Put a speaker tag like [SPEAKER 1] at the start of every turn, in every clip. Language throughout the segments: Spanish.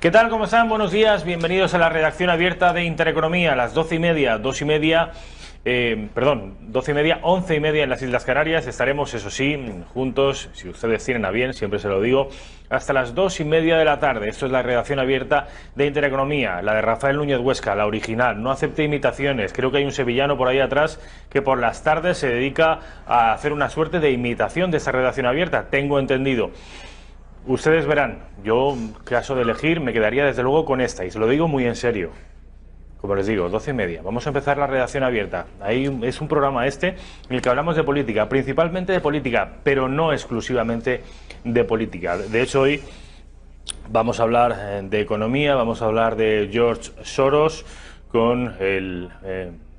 [SPEAKER 1] ¿Qué tal? ¿Cómo están? Buenos días. Bienvenidos a la redacción abierta de Intereconomía a las 12:30, 11:30 en las Islas Canarias. Estaremos, eso sí, juntos, si ustedes tienen a bien, siempre se lo digo, hasta las 2:30 de la tarde. Esto es la redacción abierta de Intereconomía, la de Rafael Núñez Huesca, la original. No acepte imitaciones. Creo que hay un sevillano por ahí atrás que por las tardes se dedica a hacer una suerte de imitación de esta redacción abierta. Tengo entendido. Ustedes verán, yo, caso de elegir, me quedaría desde luego con esta, y se lo digo muy en serio. Como les digo, 12:30. Vamos a empezar la redacción abierta. Ahí es un programa en el que hablamos de política, principalmente de política, pero no exclusivamente de política. De hecho, hoy vamos a hablar de economía, vamos a hablar de George Soros con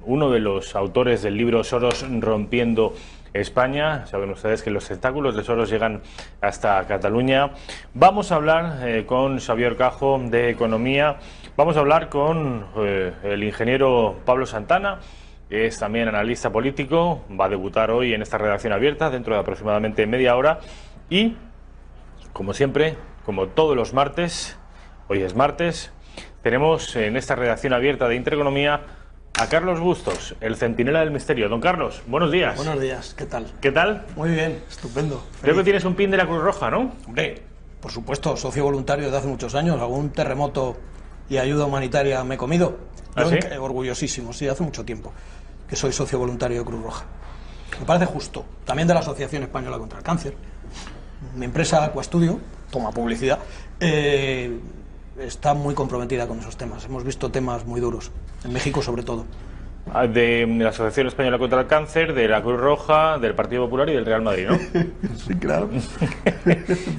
[SPEAKER 1] uno de los autores del libro Soros rompiendo España. Saben ustedes que los tentáculos de Soros llegan hasta Cataluña. Vamos a hablar con Xavier Cajo de Economía. Vamos a hablar con el ingeniero Pablo Santana, que es también analista político. Va a debutar hoy en esta redacción abierta dentro de aproximadamente media hora. Y, como siempre, como todos los martes, hoy es martes, tenemos en esta redacción abierta de Intereconomía a Carlos Bustos, el centinela del misterio. Don Carlos, buenos días.
[SPEAKER 2] Buenos días, ¿qué tal?
[SPEAKER 1] ¿Qué tal?
[SPEAKER 2] Muy bien, estupendo.
[SPEAKER 1] Creo que tienes un pin de la Cruz Roja, ¿no?
[SPEAKER 2] Hombre, por supuesto, socio voluntario de hace muchos años. Algún terremoto y ayuda humanitaria me he comido.
[SPEAKER 1] ¿Ah, sí?
[SPEAKER 2] Orgullosísimo, sí, hace mucho tiempo que soy socio voluntario de Cruz Roja. Me parece justo. También de la Asociación Española contra el Cáncer. Mi empresa Aquastudio, toma publicidad, está muy comprometida con esos temas. Hemos visto temas muy duros, en México sobre todo.
[SPEAKER 1] De la Asociación Española contra el Cáncer, de la Cruz Roja, del Partido Popular y del Real Madrid, ¿no?
[SPEAKER 2] Sí, claro.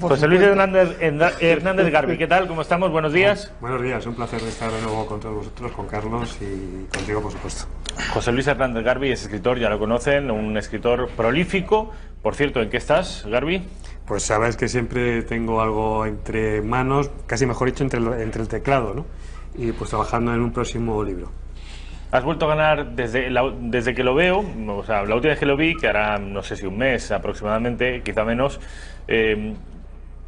[SPEAKER 1] José Luis Hernández Garbi, ¿qué tal? ¿Cómo estamos? Buenos días.
[SPEAKER 3] Buenos días, un placer estar de nuevo con todos vosotros, con Carlos y contigo, por supuesto.
[SPEAKER 1] José Luis Hernández Garbi es escritor, ya lo conocen, un escritor prolífico. Por cierto, ¿en qué estás, Garbi?
[SPEAKER 3] Pues sabes que siempre tengo algo entre manos, casi mejor dicho, entre el teclado, ¿no? Y pues trabajando en un próximo libro.
[SPEAKER 1] Has vuelto a ganar desde que lo veo, o sea, la última vez que lo vi, que hará no sé si un mes aproximadamente, quizá menos,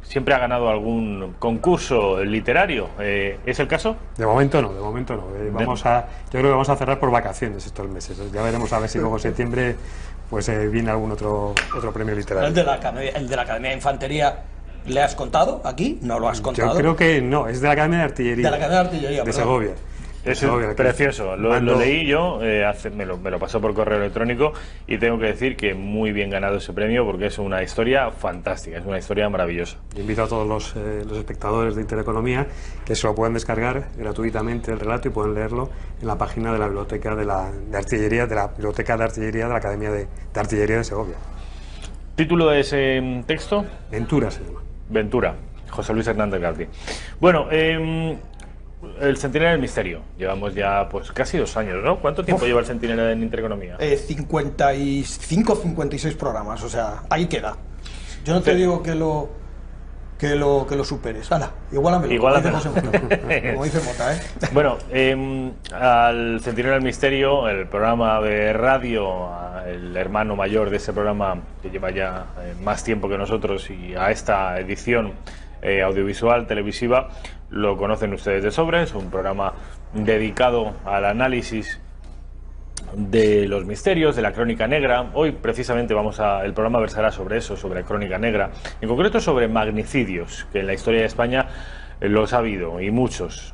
[SPEAKER 1] siempre ha ganado algún concurso literario. ¿Es el caso?
[SPEAKER 3] De momento no, de momento no. Yo creo que vamos a cerrar por vacaciones estos meses. Ya veremos a ver si luego en septiembre pues viene algún otro premio literario.
[SPEAKER 2] ¿El de la Academia de Infantería le has contado aquí? ¿No lo has contado?
[SPEAKER 3] Yo creo que no, es de la Academia de Artillería.
[SPEAKER 2] De la Academia de Artillería,
[SPEAKER 3] de Segovia.
[SPEAKER 1] Es precioso, lo leí yo, me lo pasó por correo electrónico y tengo que decir que muy bien ganado ese premio porque es una historia fantástica, es una historia maravillosa.
[SPEAKER 3] Invito a todos los espectadores de Intereconomía que se lo puedan descargar gratuitamente el relato y pueden leerlo en la página de la Biblioteca de Artillería, de la Biblioteca de Artillería de la Academia de Artillería de Segovia.
[SPEAKER 1] ¿Título de ese texto?
[SPEAKER 3] Ventura se llama.
[SPEAKER 1] Ventura, José Luis Hernández Garbi. Bueno, el Centinela del Misterio. Llevamos ya pues casi 2 años, ¿no? ¿Cuánto tiempo lleva el Centinela en Intereconomía?
[SPEAKER 2] 55, 56 programas, o sea, ahí queda. Yo no te digo que lo superes. Hala, igualamelo. Como dice Mota, ¿eh?
[SPEAKER 1] Bueno, al Centinela del Misterio, el programa de radio, el hermano mayor de ese programa que lleva ya más tiempo que nosotros, y a esta edición audiovisual, televisiva, lo conocen ustedes de sobra. Es un programa dedicado al análisis de los misterios, de la crónica negra. Hoy precisamente el programa versará sobre eso, sobre crónica negra, en concreto sobre magnicidios, que en la historia de España los ha habido, y muchos.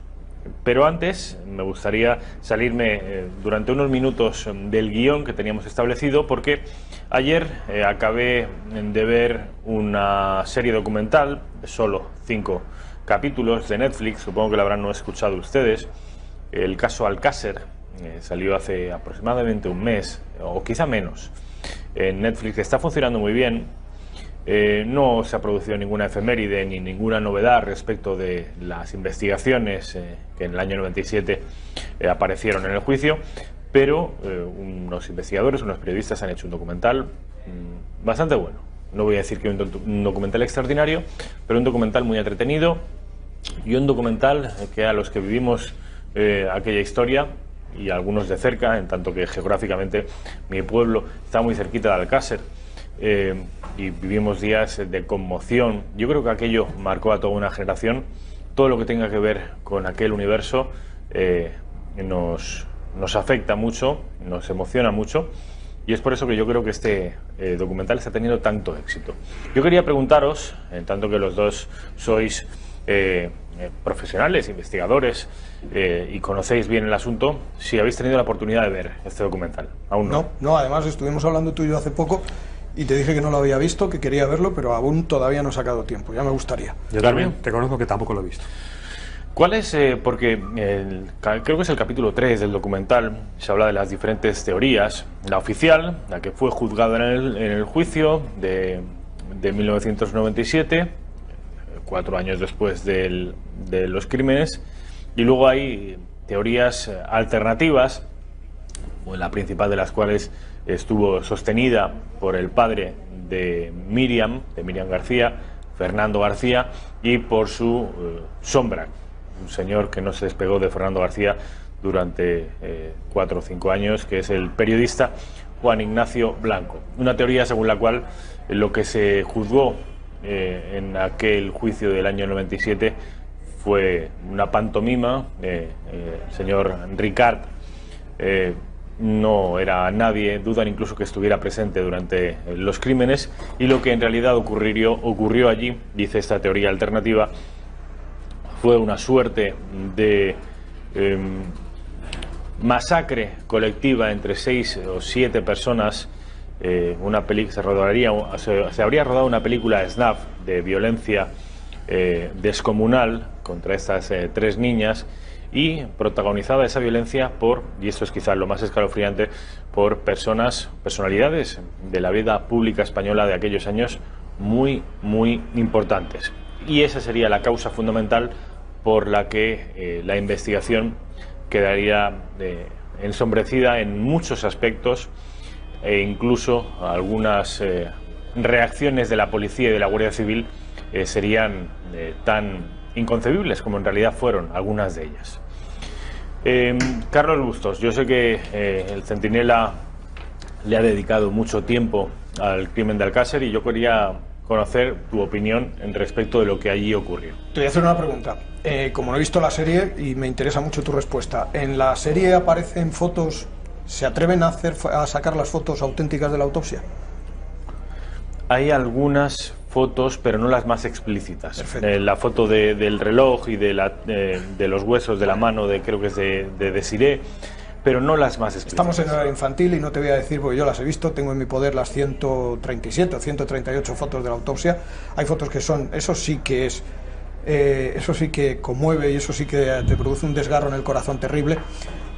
[SPEAKER 1] Pero antes me gustaría salirme durante unos minutos del guión que teníamos establecido, porque ayer acabé de ver una serie documental, solo 5 capítulos, de Netflix, supongo que lo habrán no escuchado ustedes, el caso Alcácer. Salió hace aproximadamente un mes, o quizá menos, en Netflix. Está funcionando muy bien. No se ha producido ninguna efeméride ni ninguna novedad respecto de las investigaciones que en el año 97 aparecieron en el juicio, pero unos investigadores, unos periodistas han hecho un documental bastante bueno. No voy a decir que un documental extraordinario, pero un documental muy entretenido, y un documental que a los que vivimos aquella historia, y algunos de cerca, en tanto que geográficamente mi pueblo está muy cerquita de Alcácer, y vivimos días de conmoción. Yo creo que aquello marcó a toda una generación todo lo que tenga que ver con aquel universo nos afecta mucho, nos emociona mucho, y es por eso que yo creo que este documental está teniendo tanto éxito. Yo quería preguntaros, en tanto que los dos sois profesionales, investigadores, y conocéis bien el asunto, si habéis tenido la oportunidad de ver este documental. Aún no.
[SPEAKER 2] No, además estuvimos hablando tú y yo hace poco y te dije que no lo había visto, que quería verlo, pero aún todavía no he sacado tiempo, ya me gustaría.
[SPEAKER 3] Yo también te conozco, que tampoco lo he visto.
[SPEAKER 1] ¿Cuál es? Porque creo que es el capítulo 3 del documental, se habla de las diferentes teorías. La oficial, la que fue juzgada en el juicio de 1997, 4 años después de los crímenes, y luego hay teorías alternativas, la principal de las cuales estuvo sostenida por el padre de Míriam García, Fernando García, y por su sombra, un señor que no se despegó de Fernando García durante 4 o 5 años, que es el periodista Juan Ignacio Blanco. Una teoría según la cual lo que se juzgó en aquel juicio del año 97 fue una pantomima. El señor Ricard no era nadie, dudan incluso que estuviera presente durante los crímenes, y lo que en realidad ocurrió allí, dice esta teoría alternativa, fue una suerte de masacre colectiva entre 6 o 7 personas. Se habría rodado una película snuff de violencia descomunal contra estas 3 niñas, y protagonizada esa violencia por, y esto es quizás lo más escalofriante, por personalidades de la vida pública española de aquellos años muy importantes. Y esa sería la causa fundamental por la que la investigación quedaría ensombrecida en muchos aspectos, e incluso algunas reacciones de la policía y de la Guardia Civil serían tan inconcebibles como en realidad fueron algunas de ellas. Carlos Bustos, yo sé que el Centinela le ha dedicado mucho tiempo al crimen de Alcácer, y yo quería conocer tu opinión en respecto de lo que allí ocurrió.
[SPEAKER 2] Te voy a hacer una pregunta. Como no he visto la serie y me interesa mucho tu respuesta, ¿en la serie aparecen fotos? ¿Se atreven a sacar las fotos auténticas de la autopsia?
[SPEAKER 1] Hay algunas fotos, pero no las más explícitas. La foto del reloj y de los huesos de la mano, creo que es de Desiré, pero no las más explícitas.
[SPEAKER 2] Estamos en horario infantil y no te voy a decir, porque yo las he visto, tengo en mi poder las 137 o 138 fotos de la autopsia. Hay fotos que son, eso sí que conmueve, y eso sí que te produce un desgarro en el corazón terrible,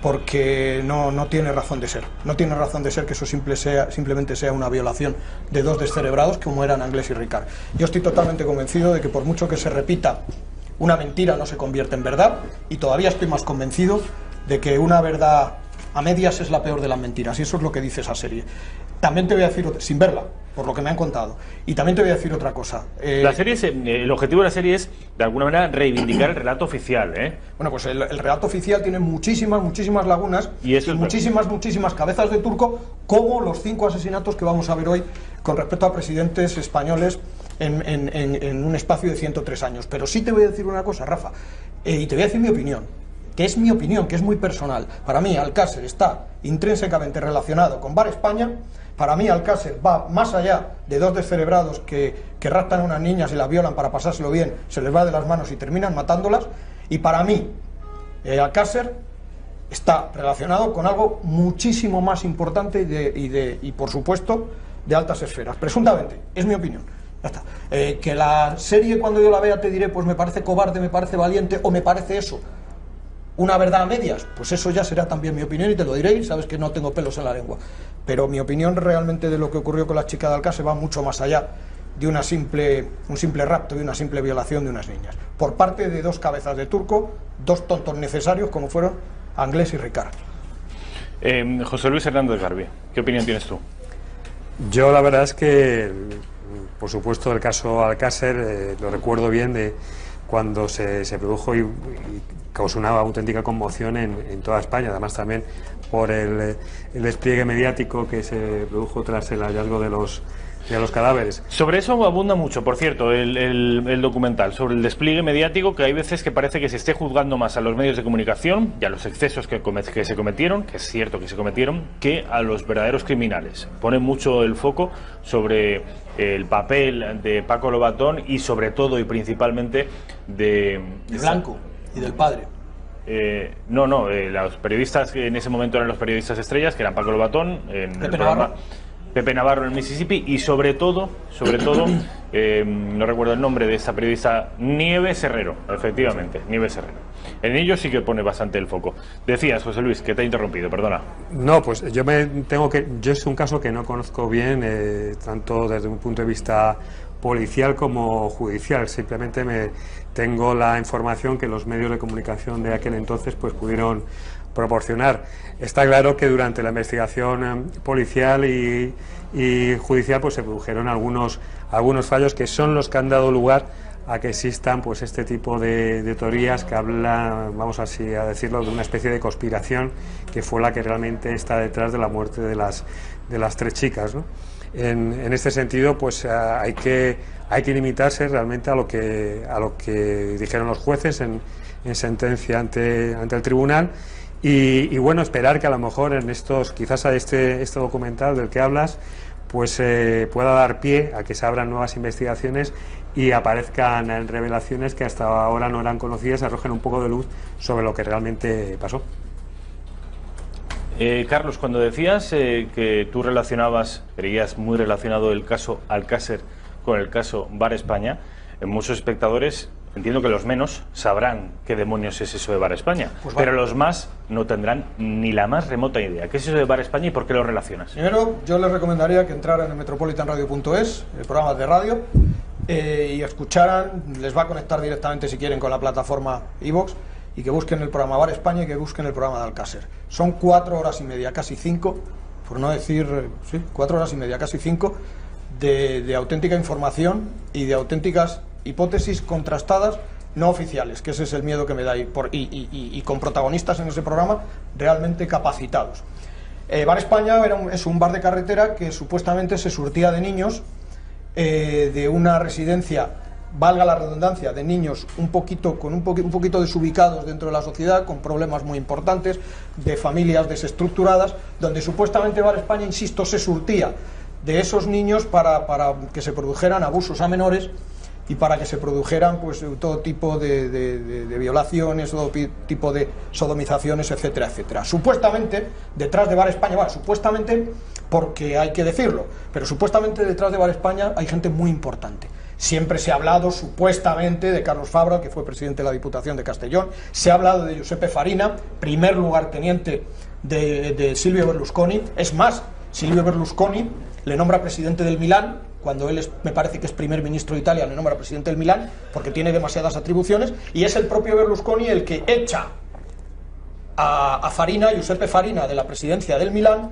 [SPEAKER 2] porque no tiene razón de ser. No tiene razón de ser que eso simplemente sea una violación de 2 descerebrados como eran Anglès y Ricard. Yo estoy totalmente convencido de que por mucho que se repita, una mentira no se convierte en verdad, y todavía estoy más convencido de que una verdad a medias es la peor de las mentiras, y eso es lo que dice esa serie. También te voy a decir, sin verla, por lo que me han contado, y también te voy a decir otra cosa.
[SPEAKER 1] La serie el objetivo de la serie es, de alguna manera, reivindicar el relato oficial,
[SPEAKER 2] Bueno, pues el relato oficial tiene muchísimas lagunas y muchísimas cabezas de turco, como los 5 asesinatos que vamos a ver hoy con respecto a presidentes españoles en un espacio de 103 años. Pero sí te voy a decir una cosa, Rafa, y te voy a decir mi opinión, que es mi opinión, que es muy personal. Para mí Alcácer está intrínsecamente relacionado con Bar España. Para mí Alcácer va más allá de 2 descerebrados que raptan a unas niñas y las violan para pasárselo bien, se les va de las manos y terminan matándolas. Y para mí Alcácer está relacionado con algo muchísimo más importante y por supuesto de altas esferas, presuntamente, es mi opinión. Ya está. Que la serie, cuando yo la vea, te diré, pues me parece cobarde, me parece valiente, o me parece eso, una verdad a medias, pues eso ya será también mi opinión, y te lo diré, y sabes que no tengo pelos en la lengua. Pero mi opinión realmente de lo que ocurrió con la chica de Alcácer va mucho más allá de un simple rapto y una simple violación de unas niñas, por parte de 2 cabezas de turco, 2 tontos necesarios como fueron Anglès y Ricard.
[SPEAKER 1] José Luis Hernández Garbi, ¿qué opinión tienes tú?
[SPEAKER 3] Yo la verdad es que, por supuesto, el caso Alcácer lo recuerdo bien de cuando se produjo y causó una auténtica conmoción en toda España, además también por el despliegue mediático que se produjo tras el hallazgo de y a los cadáveres.
[SPEAKER 1] Sobre eso abunda mucho, por cierto, el documental, sobre el despliegue mediático, que hay veces que parece que se esté juzgando más a los medios de comunicación y a los excesos que se cometieron, que es cierto que se cometieron, que a los verdaderos criminales. Pone mucho el foco sobre el papel de Paco Lobatón y sobre todo y principalmente de
[SPEAKER 2] Blanco y del padre.
[SPEAKER 1] Los periodistas que en ese momento eran los periodistas estrellas, que eran Paco Lobatón en el programa, Pepe Navarro en el Mississippi, y sobre todo, no recuerdo el nombre de esta periodista, Nieves Herrero, efectivamente, Nieves Herrero. En ello sí que pone bastante el foco. Decías, José Luis, que te he interrumpido, perdona.
[SPEAKER 3] No, pues yo es un caso que no conozco bien, tanto desde un punto de vista policial como judicial. Simplemente tengo la información que los medios de comunicación de aquel entonces pues pudieron proporcionar. Está claro que durante la investigación policial y judicial pues se produjeron algunos fallos que son los que han dado lugar a que existan pues este tipo de teorías que hablan, vamos así a decirlo, de una especie de conspiración que fue la que realmente está detrás de la muerte de las 3 chicas, ¿no? En este sentido, pues hay que limitarse realmente a lo que dijeron los jueces en sentencia ante el tribunal y bueno, esperar que a lo mejor quizás a este documental del que hablas, pues pueda dar pie a que se abran nuevas investigaciones y aparezcan revelaciones que hasta ahora no eran conocidas, arrojen un poco de luz sobre lo que realmente pasó.
[SPEAKER 1] Carlos, cuando decías que tú creías muy relacionado el caso Alcácer con el caso Bar España, muchos espectadores, entiendo que los menos, sabrán qué demonios es eso de Bar España, pues pero los más no tendrán ni la más remota idea. ¿Qué es eso de Bar España y por qué lo relacionas?
[SPEAKER 2] Primero, yo les recomendaría que entraran en metropolitanradio.es, el programa de radio, y escucharan, les va a conectar directamente si quieren con la plataforma iVox, y que busquen el programa Bar España y que busquen el programa de Alcácer. Son 4 horas y media, casi 5, por no decir, 4 horas y media, casi 5, de auténtica información y de auténticas hipótesis contrastadas, no oficiales, que ese es el miedo que me da, y con protagonistas en ese programa realmente capacitados. Bar España es un bar de carretera que supuestamente se surtía de niños de una residencia, valga la redundancia, de niños un poquito desubicados dentro de la sociedad, con problemas muy importantes, de familias desestructuradas, donde supuestamente Bar España, insisto, se surtía de esos niños para que se produjeran abusos a menores y para que se produjeran pues todo tipo de violaciones, todo tipo de sodomizaciones, etcétera, etcétera. Supuestamente, detrás de Bar España, bueno, supuestamente, porque hay que decirlo, pero supuestamente detrás de Bar España hay gente muy importante. Siempre se ha hablado, supuestamente, de Carlos Fabra, que fue presidente de la Diputación de Castellón, se ha hablado de Giuseppe Farina, primer lugarteniente de Silvio Berlusconi. Es más, Silvio Berlusconi le nombra presidente del Milán, cuando él me parece que es primer ministro de Italia, le nombra presidente del Milán, porque tiene demasiadas atribuciones, y es el propio Berlusconi el que echa a Farina, Giuseppe Farina, de la presidencia del Milán,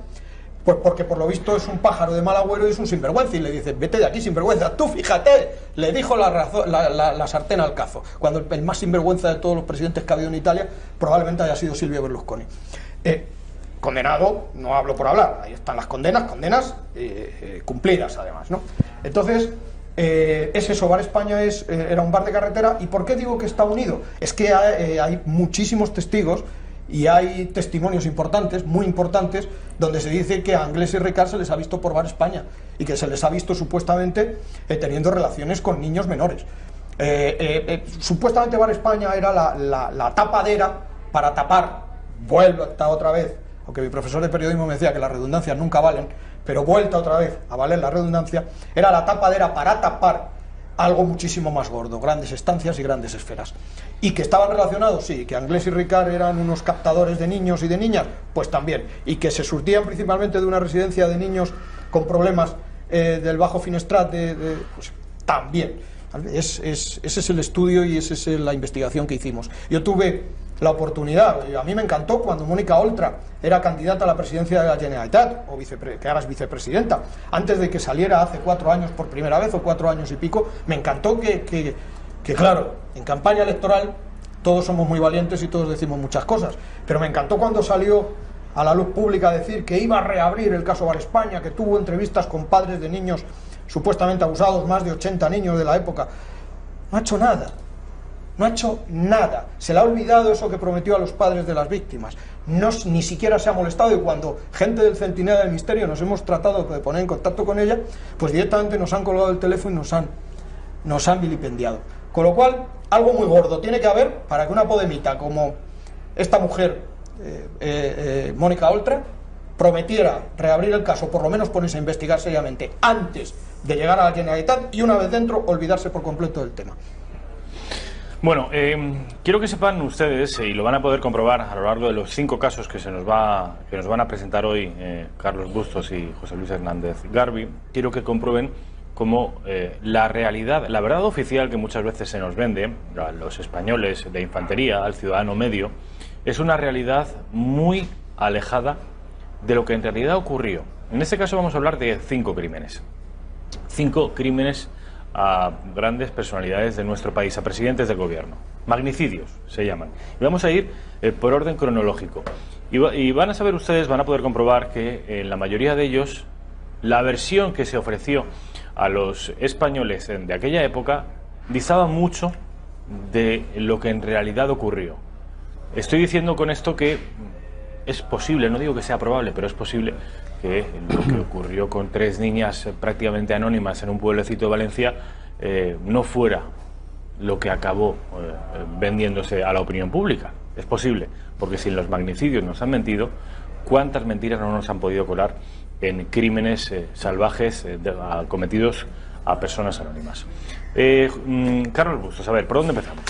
[SPEAKER 2] pues porque por lo visto es un pájaro de mal agüero y es un sinvergüenza, y le dice, vete de aquí sinvergüenza, tú fíjate, le dijo la sartén al cazo, cuando el más sinvergüenza de todos los presidentes que ha habido en Italia probablemente haya sido Silvio Berlusconi. Condenado, no hablo por hablar, ahí están las condenas cumplidas además, ¿no? Entonces, es eso, Bar España era un bar de carretera. ¿Y por qué digo que está unido? Es que hay muchísimos testigos y hay testimonios importantes, muy importantes, donde se dice que a Anglès y Ricard se les ha visto por Bar España y que se les ha visto supuestamente teniendo relaciones con niños menores. Supuestamente Bar España era la tapadera para tapar, vuelvo otra vez, aunque mi profesor de periodismo me decía que las redundancias nunca valen, pero vuelta otra vez a valer la redundancia, era la tapadera para tapar algo muchísimo más gordo, grandes estancias y grandes esferas. ¿Y que estaban relacionados? Sí. ¿Que Anglès y Ricard eran unos captadores de niños y de niñas? Pues también. ¿Y que se surtían principalmente de una residencia de niños con problemas del Bajo Finestrat? Pues también. Ese es el estudio y esa es la investigación que hicimos. Yo tuve la oportunidad, a mí me encantó cuando Mónica Oltra era candidata a la presidencia de la Generalitat, que ahora es vicepresidenta, antes de que saliera hace 4 años por primera vez, o 4 años y pico. Me encantó que claro, en campaña electoral todos somos muy valientes y todos decimos muchas cosas, pero me encantó cuando salió a la luz pública a decir que iba a reabrir el caso Bar España, que tuvo entrevistas con padres de niños supuestamente abusados, más de 80 niños de la época. No ha hecho nada. No ha hecho nada. Se le ha olvidado eso que prometió a los padres de las víctimas. Ni siquiera se ha molestado, y cuando gente del Centinela del Misterio nos hemos tratado de poner en contacto con ella, pues directamente nos han colgado el teléfono y nos han vilipendiado. Con lo cual, algo muy gordo tiene que haber para que una podemita como esta mujer, Mónica Oltra, prometiera reabrir el caso, por lo menos ponerse a investigar seriamente antes de llegar a la Generalitat, y una vez dentro olvidarse por completo del tema.
[SPEAKER 1] Bueno, quiero que sepan ustedes, y lo van a poder comprobar a lo largo de los 5 casos que nos van a presentar hoy Carlos Bustos y José Luis Hernández Garbi, quiero que comprueben cómo la realidad, la verdad oficial que muchas veces se nos vende a los españoles de infantería, al ciudadano medio, es una realidad muy alejada de lo que en realidad ocurrió. En este caso vamos a hablar de 5 crímenes. 5 crímenes a grandes personalidades de nuestro país, a presidentes del gobierno. Magnicidios se llaman. Y vamos a ir por orden cronológico. Y van a saber ustedes, van a poder comprobar que en la mayoría de ellos la versión que se ofreció a los españoles de aquella época distaba mucho de lo que en realidad ocurrió. Estoy diciendo con esto que es posible, no digo que sea probable, pero es posible que lo que ocurrió con 3 niñas prácticamente anónimas en un pueblecito de Valencia no fuera lo que acabó vendiéndose a la opinión pública. Es posible, porque si en los magnicidios nos han mentido, ¿cuántas mentiras no nos han podido colar en crímenes salvajes cometidos a personas anónimas? Carlos Bustos, a ver, ¿por dónde empezamos?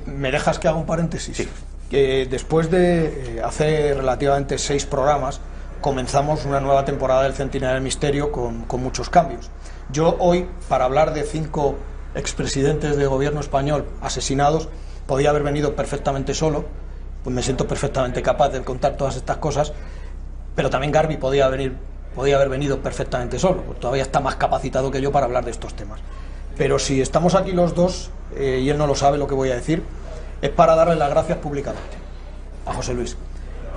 [SPEAKER 2] ¿Me dejas que haga un paréntesis?
[SPEAKER 1] Sí.
[SPEAKER 2] Después de hace relativamente 6 programas, comenzamos una nueva temporada del Centinela del Misterio con muchos cambios. Yo hoy, para hablar de 5 expresidentes de gobierno español asesinados, podía haber venido perfectamente solo, pues me siento perfectamente capaz de contar todas estas cosas, pero también Garbi podía haber venido perfectamente solo, pues todavía está más capacitado que yo para hablar de estos temas. Pero si estamos aquí los dos, y él no lo sabe lo que voy a decir, es para darle las gracias públicamente a José Luis.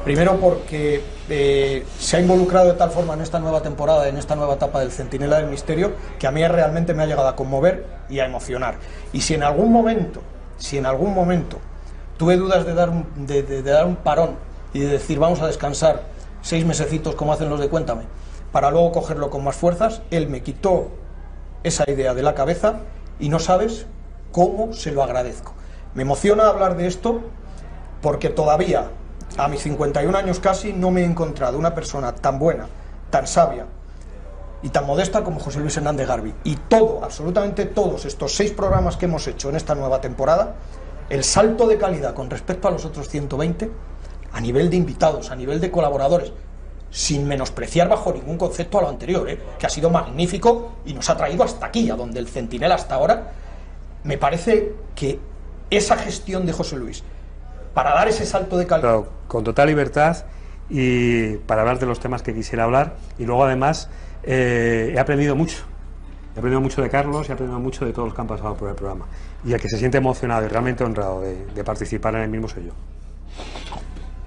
[SPEAKER 2] Primero porque se ha involucrado de tal forma en esta nueva temporada, en esta nueva etapa del Centinela del Misterio, que a mí realmente me ha llegado a conmover y a emocionar. Y si en algún momento tuve dudas de dar un parón y de decir vamos a descansar 6 mesecitos como hacen los de Cuéntame, para luego cogerlo con más fuerzas, él me quitó esa idea de la cabeza y no sabes cómo se lo agradezco. Me emociona hablar de esto porque todavía, a mis 51 años casi, no me he encontrado una persona tan buena, tan sabia y tan modesta como José Luis Hernández Garbi. Y absolutamente todos estos 6 programas que hemos hecho en esta nueva temporada, el salto de calidad con respecto a los otros 120, a nivel de invitados, a nivel de colaboradores, sin menospreciar bajo ningún concepto a lo anterior, que ha sido magnífico y nos ha traído hasta aquí, a donde el Centinela hasta ahora, me parece que esa gestión de José Luis para dar ese salto de calidad,
[SPEAKER 3] claro, con total libertad y para hablar de los temas que quisiera hablar, y luego además he aprendido mucho de Carlos, y he aprendido mucho de todos los que han pasado por el programa, y el que se siente emocionado y realmente honrado de participar en el mismo soy yo.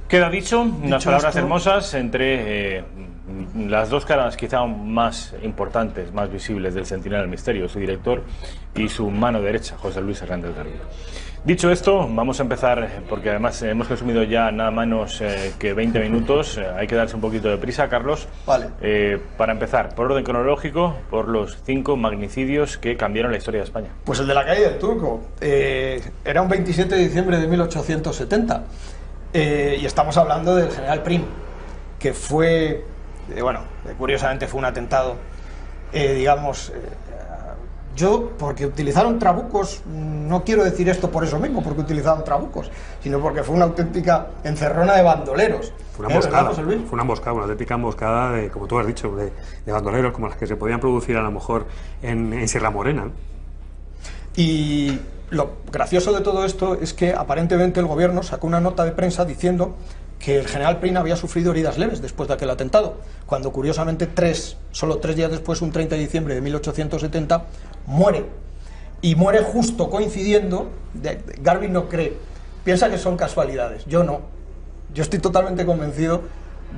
[SPEAKER 1] Queda dicho, unas palabras hermosas entre las 2 caras quizá más importantes, más visibles del Centinela del Misterio, su director y su mano derecha, José Luis Hernández Garbi. Dicho esto, vamos a empezar, porque además hemos consumido ya nada menos que 20 minutos, hay que darse un poquito de prisa, Carlos.
[SPEAKER 2] Vale.
[SPEAKER 1] Para empezar, por orden cronológico, por los 5 magnicidios que cambiaron la historia de España.
[SPEAKER 2] Pues el de la calle del Turco, era un 27 de diciembre de 1870, y estamos hablando del general Prim, que fue, curiosamente fue un atentado, porque utilizaron trabucos, no quiero decir esto por eso mismo, porque utilizaron trabucos, sino porque fue una auténtica encerrona de bandoleros.
[SPEAKER 3] Fue una emboscada, una auténtica emboscada, como tú has dicho, de bandoleros, como las que se podían producir a lo mejor en Sierra Morena.
[SPEAKER 2] Y lo gracioso de todo esto es que aparentemente el gobierno sacó una nota de prensa diciendo que el general Prim había sufrido heridas leves después de aquel atentado, cuando curiosamente solo 3 días después, un 30 de diciembre de 1870, muere. Y muere justo coincidiendo, Garbi no cree, piensa que son casualidades, yo no. Yo estoy totalmente convencido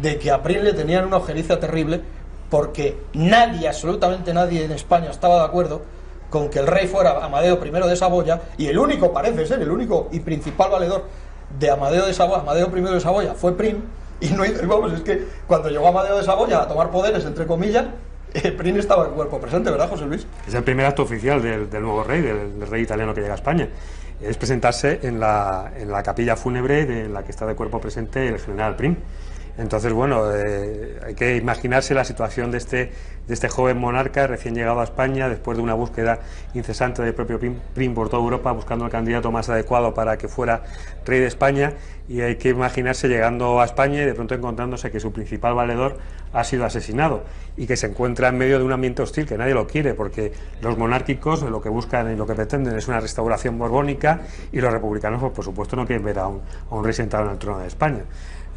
[SPEAKER 2] de que a Prim le tenían una ojeriza terrible, porque nadie, absolutamente nadie en España estaba de acuerdo con que el rey fuera Amadeo I de Saboya, y el único, parece ser, el único y principal valedor de Amadeo I de Saboya fue Prim, y no, vamos, es que cuando llegó Amadeo de Saboya a tomar poderes, entre comillas, Prim estaba en cuerpo presente, ¿verdad, José Luis?
[SPEAKER 3] Es el primer acto oficial del nuevo rey, del rey italiano que llega a España. Es presentarse en la capilla fúnebre de la que está de cuerpo presente el general Prim. Entonces, bueno, hay que imaginarse la situación de este joven monarca recién llegado a España, después de una búsqueda incesante del propio Prim por toda Europa, buscando el candidato más adecuado para que fuera rey de España, y hay que imaginarse llegando a España y de pronto encontrándose que su principal valedor ha sido asesinado y que se encuentra en medio de un ambiente hostil que nadie lo quiere, porque los monárquicos lo que buscan y lo que pretenden es una restauración borbónica, y los republicanos, pues, por supuesto, no quieren ver a un rey sentado en el trono de España.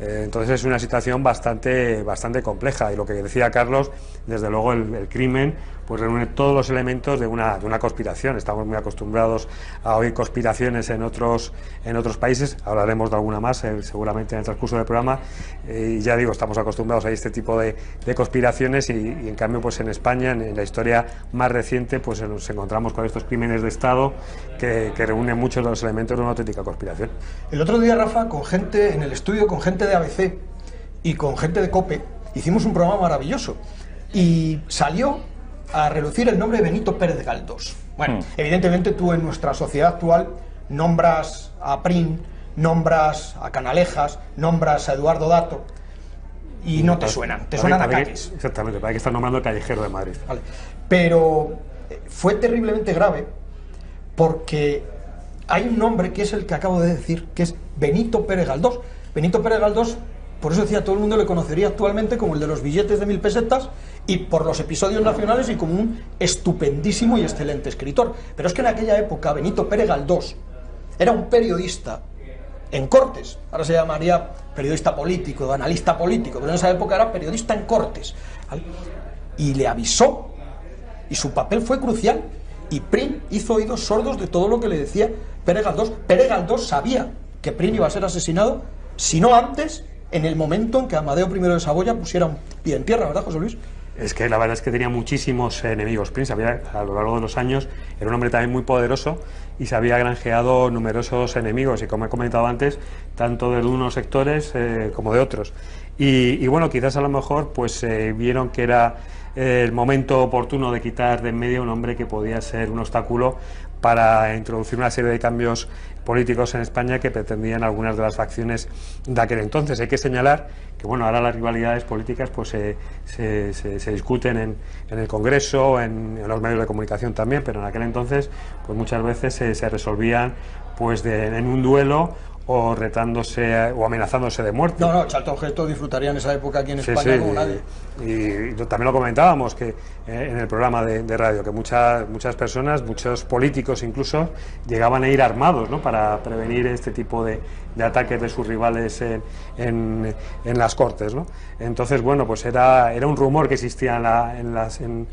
[SPEAKER 3] Entonces es una situación bastante compleja, y lo que decía Carlos, desde luego el crimen pues reúne todos los elementos de una conspiración. Estamos muy acostumbrados a oír conspiraciones en otros países, hablaremos de alguna más seguramente en el transcurso del programa, y ya digo, estamos acostumbrados a este tipo de conspiraciones, y en cambio pues en España, en la historia más reciente, pues nos encontramos con estos crímenes de Estado que reúnen muchos de los elementos de una auténtica conspiración.
[SPEAKER 2] El otro día, Rafa, con gente en el estudio, con gente de ABC y con gente de COPE, hicimos un programa maravilloso y salió a relucir el nombre de Benito Pérez Galdós. Bueno, evidentemente tú en nuestra sociedad actual nombras a Prim, nombras a Canalejas, nombras a Eduardo Dato y no te suenan, te suenan a calles.
[SPEAKER 3] Exactamente, para que estás nombrando el Callejero de Madrid.
[SPEAKER 2] Vale. Pero fue terriblemente grave porque hay un nombre que es el que acabo de decir, que es Benito Pérez Galdós. Benito Pérez Galdós, por eso decía, todo el mundo le conocería actualmente como el de los billetes de 1000 pesetas y por los episodios nacionales y como un estupendísimo y excelente escritor. Pero es que en aquella época Benito Pérez Galdós era un periodista en Cortes, ahora se llamaría periodista político, analista político, pero en esa época era periodista en Cortes, ¿vale? Y le avisó, y su papel fue crucial, y Prim hizo oídos sordos de todo lo que le decía Pérez Galdós. Pérez Galdós sabía que Prim iba a ser asesinado, si no antes, en el momento en que Amadeo I de Saboya pusiera un pie en tierra, ¿verdad, José Luis?
[SPEAKER 3] Es que la verdad es que tenía muchísimos enemigos. Prim sabía, a lo largo de los años, era un hombre también muy poderoso y se había granjeado numerosos enemigos, y como he comentado antes, tanto de unos sectores como de otros. Y bueno, quizás a lo mejor pues vieron que era el momento oportuno de quitar de en medio a un hombre que podía ser un obstáculo para introducir una serie de cambios políticos en España que pretendían algunas de las facciones de aquel entonces. Hay que señalar que bueno, ahora las rivalidades políticas pues se discuten en el Congreso, en los medios de comunicación también, pero en aquel entonces pues muchas veces se resolvían pues en un duelo, o retándose o amenazándose de muerte.
[SPEAKER 2] No, Charlton Heston disfrutaría en esa época aquí en España como nadie.
[SPEAKER 3] Y también lo comentábamos que en el programa de radio, que muchas personas, muchos políticos incluso, llegaban a ir armados, ¿no?, para prevenir este tipo de ataques de sus rivales en las Cortes, ¿no? Entonces, bueno, pues era un rumor que existía en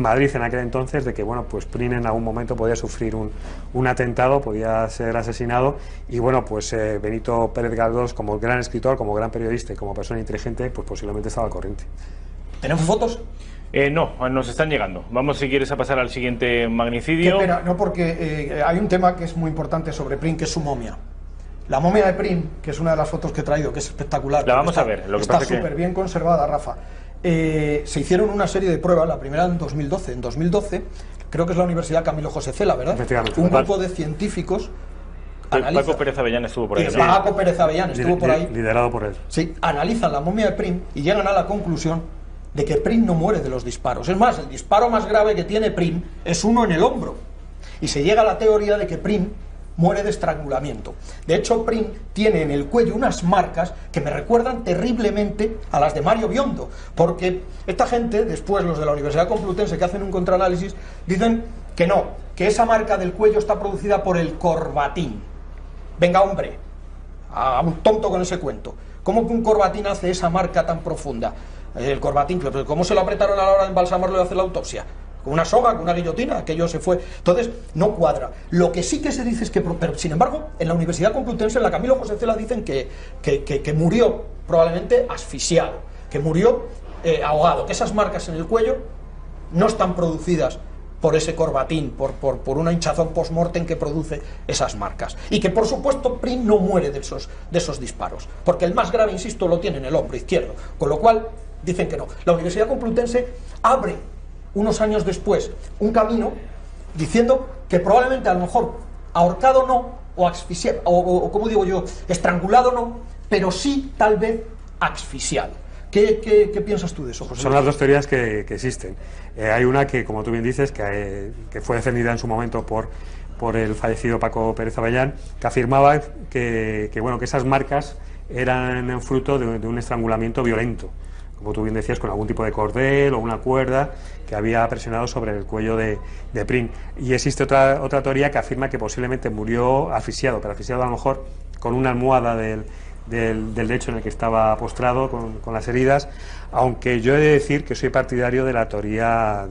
[SPEAKER 3] Madrid en aquel entonces, de que bueno, pues Prim en algún momento podía sufrir un atentado, podía ser asesinado, y bueno, pues Benito Pérez Galdós, como gran escritor, como gran periodista y como persona inteligente, pues posiblemente estaba al corriente.
[SPEAKER 2] ¿Tenemos fotos?
[SPEAKER 1] No, nos están llegando. Vamos, si quieres, a pasar al siguiente magnicidio.
[SPEAKER 2] Qué pena, no, porque hay un tema que es muy importante sobre Prim, que es su momia. La momia de Prim, que es una de las fotos que he traído, que es espectacular.
[SPEAKER 1] La vamos a ver. Lo que
[SPEAKER 2] está
[SPEAKER 1] pasa
[SPEAKER 2] súper bien conservada, Rafa. Se hicieron una serie de pruebas, la primera en 2012. En 2012, creo que es la Universidad Camilo José Cela, ¿verdad? Un grupo de científicos analiza.
[SPEAKER 1] Paco Pérez Avellán estuvo por ahí.
[SPEAKER 2] Paco Pérez Avellán estuvo por ahí.
[SPEAKER 3] Liderado por él.
[SPEAKER 2] Sí, analizan la momia de Prim y llegan a la conclusión de que Prim no muere de los disparos. Es más, el disparo más grave que tiene Prim es uno en el hombro. Y se llega a la teoría de que Prim muere de estrangulamiento. De hecho, Prim tiene en el cuello unas marcas que me recuerdan terriblemente a las de Mario Biondo, porque esta gente, después los de la Universidad Complutense que hacen un contraanálisis, dicen que no, que esa marca del cuello está producida por el corbatín. Venga, hombre, a un tonto con ese cuento. ¿Cómo que un corbatín hace esa marca tan profunda? El corbatín, ¿cómo se lo apretaron a la hora de embalsamarlo y hacer la autopsia? Con una soga, con una guillotina, aquello se fue. Entonces, no cuadra. Lo que sí que se dice es que, pero sin embargo, en la Universidad Complutense, en la Camilo José Cela, dicen que murió probablemente asfixiado, que murió ahogado, que esas marcas en el cuello no están producidas por ese corbatín, por una hinchazón post-mortem que produce esas marcas. Y que, por supuesto, Prim no muere de esos disparos, porque el más grave, insisto, lo tiene en el hombro izquierdo, con lo cual dicen que no. La Universidad Complutense abre, unos años después, un camino diciendo que probablemente, a lo mejor, ahorcado no, o asfixiado, o como digo yo, estrangulado no, pero sí, tal vez, asfixiado. ¿Qué piensas tú de eso, José?
[SPEAKER 3] Son las dos teorías que existen. Hay una que, como tú bien dices, que fue defendida en su momento por el fallecido Paco Pérez Avellán, que afirmaba que esas marcas eran fruto de un estrangulamiento violento, como tú bien decías, con algún tipo de cordel o una cuerda que había presionado sobre el cuello de Prim. Y existe otra teoría que afirma que posiblemente murió asfixiado, pero asfixiado a lo mejor con una almohada del lecho en el que estaba postrado con las heridas, aunque yo he de decir que soy partidario de la teoría,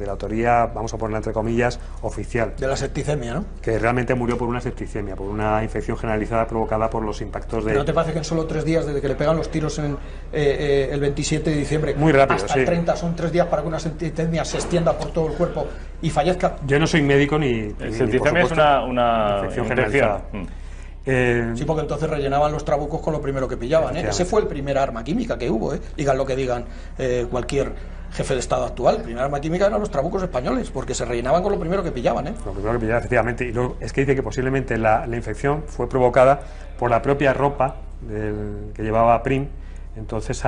[SPEAKER 3] vamos a ponerla entre comillas, oficial.
[SPEAKER 2] De la septicemia, ¿no?
[SPEAKER 3] Que realmente murió por una septicemia, por una infección generalizada provocada por los impactos de...
[SPEAKER 2] ¿No te parece que en solo 3 días, desde que le pegan los tiros el 27 de diciembre,
[SPEAKER 3] muy rápido,
[SPEAKER 2] hasta el 30, son 3 días para que una septicemia se extienda por todo el cuerpo y fallezca?
[SPEAKER 3] Yo no soy médico ni
[SPEAKER 1] septicemia es una
[SPEAKER 3] infección generalizada.
[SPEAKER 2] Sí, porque entonces rellenaban los trabucos con lo primero que pillaban, ¿eh? Ese fue el primer arma química que hubo, ¿eh? Digan lo que digan cualquier jefe de Estado actual. El primer arma química eran los trabucos españoles, porque se rellenaban con lo primero que pillaban, ¿eh?
[SPEAKER 3] Lo primero que pillaban, efectivamente. Y luego es que dice que posiblemente la infección fue provocada por la propia ropa que llevaba Prim. Entonces,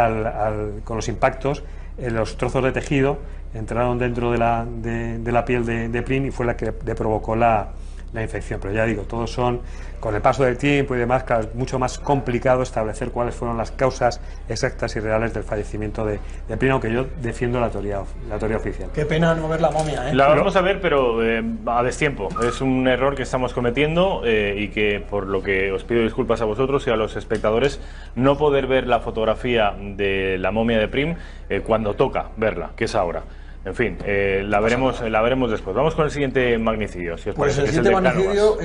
[SPEAKER 3] con los impactos, los trozos de tejido entraron dentro de la piel de Prim y fue la que le provocó la infección. Pero ya digo, todos son, con el paso del tiempo y demás, claro, es mucho más complicado establecer cuáles fueron las causas exactas y reales del fallecimiento de Prim, aunque yo defiendo la teoría oficial.
[SPEAKER 2] Qué pena no ver la momia, ¿eh?
[SPEAKER 1] La vamos a ver, pero a destiempo. Es un error que estamos cometiendo y que, por lo que os pido disculpas a vosotros y a los espectadores, no poder ver la fotografía de la momia de Prim cuando toca verla, que es ahora. En fin, la veremos después. Vamos con el siguiente magnicidio, si os
[SPEAKER 2] pues
[SPEAKER 1] parece.
[SPEAKER 2] El siguiente magnicidio,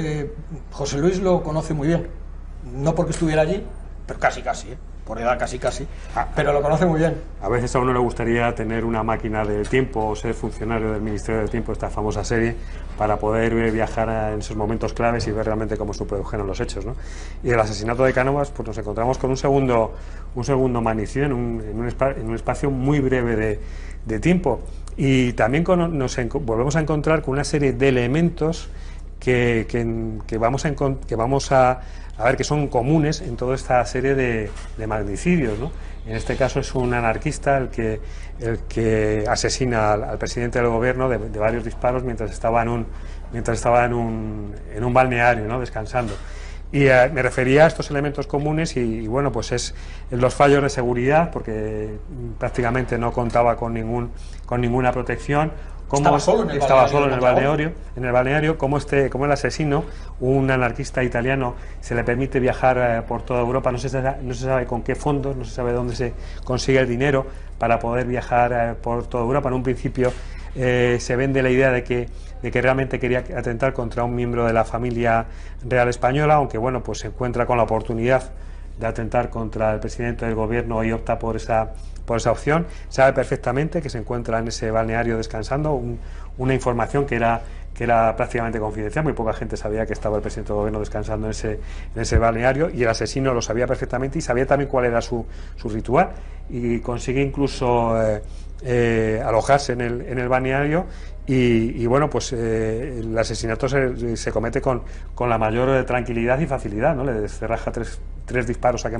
[SPEAKER 2] José Luis lo conoce muy bien. No porque estuviera allí, pero casi, ¿eh? Por edad casi, pero lo conoce muy bien.
[SPEAKER 3] A veces a uno le gustaría tener una máquina del tiempo o ser funcionario del Ministerio del Tiempo, esta famosa serie, para poder viajar en esos momentos claves y ver realmente cómo se produjeron los hechos, ¿no? Y el asesinato de Cánovas, pues nos encontramos con un segundo magnicidio en un espacio muy breve de tiempo. Y también volvemos a encontrar con una serie de elementos que vamos a ver que son comunes en toda esta serie de magnicidios, ¿no? En este caso es un anarquista el que asesina al presidente del gobierno de varios disparos mientras estaba en un balneario, ¿no? Descansando. Y me refería a estos elementos comunes y bueno, pues es los fallos de seguridad, porque prácticamente no contaba con ninguna protección.
[SPEAKER 2] Estaba solo en
[SPEAKER 3] el balneario, como el asesino, un anarquista italiano, se le permite viajar por toda Europa, no se sabe con qué fondos, no se sabe dónde se consigue el dinero para poder viajar por toda Europa. En un principio se vende la idea de que realmente quería atentar contra un miembro de la familia real española, aunque bueno, pues se encuentra con la oportunidad de atentar contra el presidente del gobierno y opta por esa opción. Sabe perfectamente que se encuentra en ese balneario descansando, una información que era prácticamente confidencial, muy poca gente sabía que estaba el presidente del gobierno descansando en ese balneario, y el asesino lo sabía perfectamente y sabía también cuál era su ritual, y consigue incluso alojarse en el balneario. Y bueno, pues el asesinato se comete con la mayor tranquilidad y facilidad, ¿no? Le descerraja tres disparos a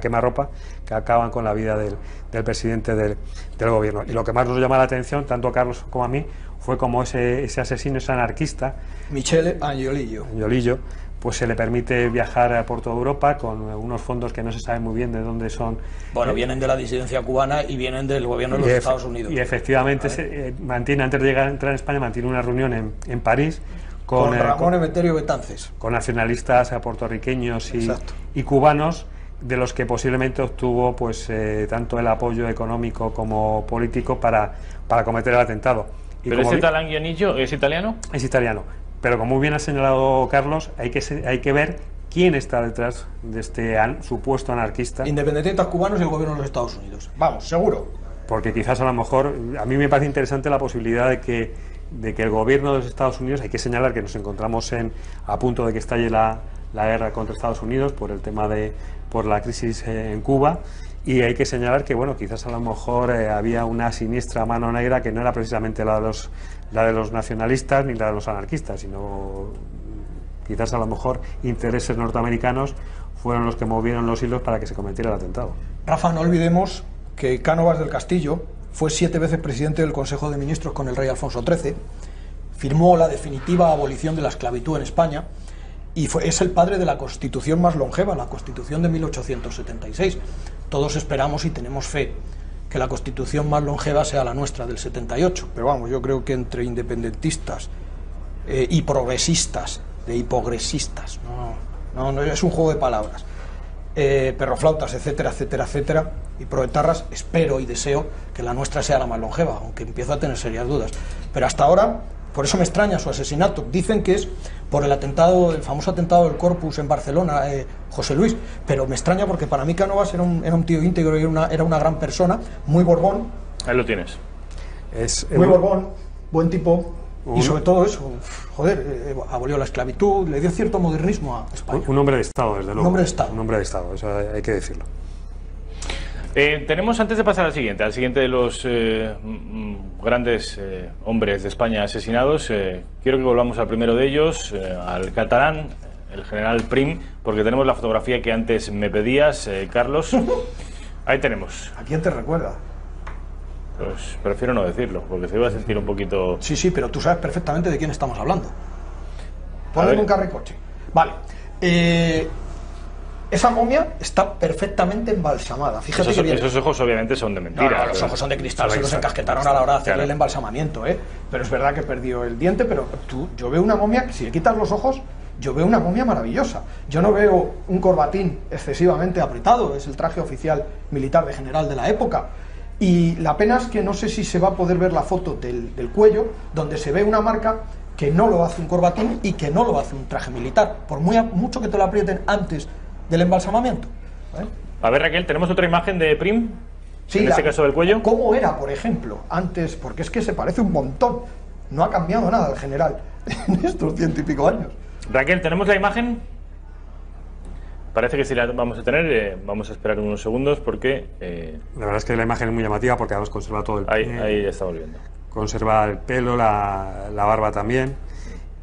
[SPEAKER 3] quemarropa que acaban con la vida del presidente del gobierno. Y lo que más nos llama la atención, tanto a Carlos como a mí, fue como ese asesino, ese anarquista,
[SPEAKER 2] Michele Angiolillo,
[SPEAKER 3] pues se le permite viajar por toda Europa con unos fondos que no se sabe muy bien de dónde son.
[SPEAKER 2] Bueno, vienen de la disidencia cubana y vienen del gobierno de los Estados Unidos.
[SPEAKER 3] Y efectivamente antes de entrar en España, mantiene una reunión en París con
[SPEAKER 2] Ramón Emeterio Betances,
[SPEAKER 3] con nacionalistas puertorriqueños y cubanos, de los que posiblemente obtuvo pues tanto el apoyo económico como político para cometer el atentado.
[SPEAKER 1] ¿Pero ese tal Angiolillo es italiano?
[SPEAKER 3] Es italiano. Pero como muy bien ha señalado Carlos, hay que ver quién está detrás de este supuesto anarquista.
[SPEAKER 2] Independentistas cubanos y el gobierno de los Estados Unidos. Vamos, seguro.
[SPEAKER 3] porque quizás a lo mejor, a mí me parece interesante la posibilidad de que el gobierno de los Estados Unidos, hay que señalar que nos encontramos a punto de que estalle la guerra contra Estados Unidos por la crisis en Cuba, y hay que señalar que, bueno, quizás a lo mejor había una siniestra mano negra que no era precisamente la de los nacionalistas ni la de los anarquistas, sino quizás a lo mejor intereses norteamericanos fueron los que movieron los hilos para que se cometiera el atentado.
[SPEAKER 2] Rafa, no olvidemos que Cánovas del Castillo fue 7 veces presidente del Consejo de Ministros con el rey Alfonso XIII, firmó la definitiva abolición de la esclavitud en España y es el padre de la Constitución más longeva, la Constitución de 1876. Todos esperamos y tenemos fe que la Constitución más longeva sea la nuestra, del 78, pero vamos, yo creo que entre independentistas y progresistas, de hipogresistas, no es un juego de palabras, perroflautas, etcétera, etcétera, etcétera, y proetarras, espero y deseo que la nuestra sea la más longeva, aunque empiezo a tener serias dudas. Pero hasta ahora, por eso me extraña su asesinato. Dicen que es por el atentado, el famoso atentado del Corpus en Barcelona, José Luis, pero me extraña porque para mí Cánovas era un tío íntegro y era una gran persona, muy Borbón.
[SPEAKER 1] Ahí lo tienes.
[SPEAKER 2] Muy Borbón, buen tipo. Y sobre todo eso, joder, abolió la esclavitud, le dio cierto modernismo a España.
[SPEAKER 3] Un hombre de Estado, desde luego.
[SPEAKER 2] Un hombre de Estado.
[SPEAKER 3] Un hombre de Estado, eso hay que decirlo.
[SPEAKER 1] Tenemos, antes de pasar al siguiente de los grandes hombres de España asesinados, quiero que volvamos al primero de ellos, al catalán, el general Prim, porque tenemos la fotografía que antes me pedías, Carlos. Ahí tenemos.
[SPEAKER 2] ¿A quién te recuerda?
[SPEAKER 1] Pues prefiero no decirlo, porque se iba a sentir un poquito...
[SPEAKER 2] Sí, pero tú sabes perfectamente de quién estamos hablando. Ponle un carricoche. Vale. Esa momia está perfectamente embalsamada. Fíjate
[SPEAKER 1] esos ojos obviamente son de mentira.
[SPEAKER 2] No, los ojos son de cristal, se los encasquetaron a la hora de hacerle el embalsamamiento, Pero es verdad que perdió el diente, pero yo veo una momia que si le quitas los ojos, yo veo una momia maravillosa. Yo no veo un corbatín excesivamente apretado, es el traje oficial militar de general de la época. Y la pena es que no sé si se va a poder ver la foto del cuello, donde se ve una marca que no lo hace un corbatín y que no lo hace un traje militar, por mucho que te lo aprieten antes del embalsamamiento.
[SPEAKER 1] A ver, Raquel, ¿tenemos otra imagen de Prim?
[SPEAKER 2] Sí,
[SPEAKER 1] en este caso del cuello.
[SPEAKER 2] ¿Cómo era, por ejemplo, antes? Porque es que se parece un montón. No ha cambiado nada el general en estos 100 y pico años.
[SPEAKER 1] Raquel, ¿tenemos la imagen? Parece que sí la vamos a tener. Vamos a esperar unos segundos porque...
[SPEAKER 3] La verdad es que la imagen es muy llamativa porque además conserva todo el pelo.
[SPEAKER 1] Ahí está volviendo.
[SPEAKER 3] Conserva el pelo, la barba también.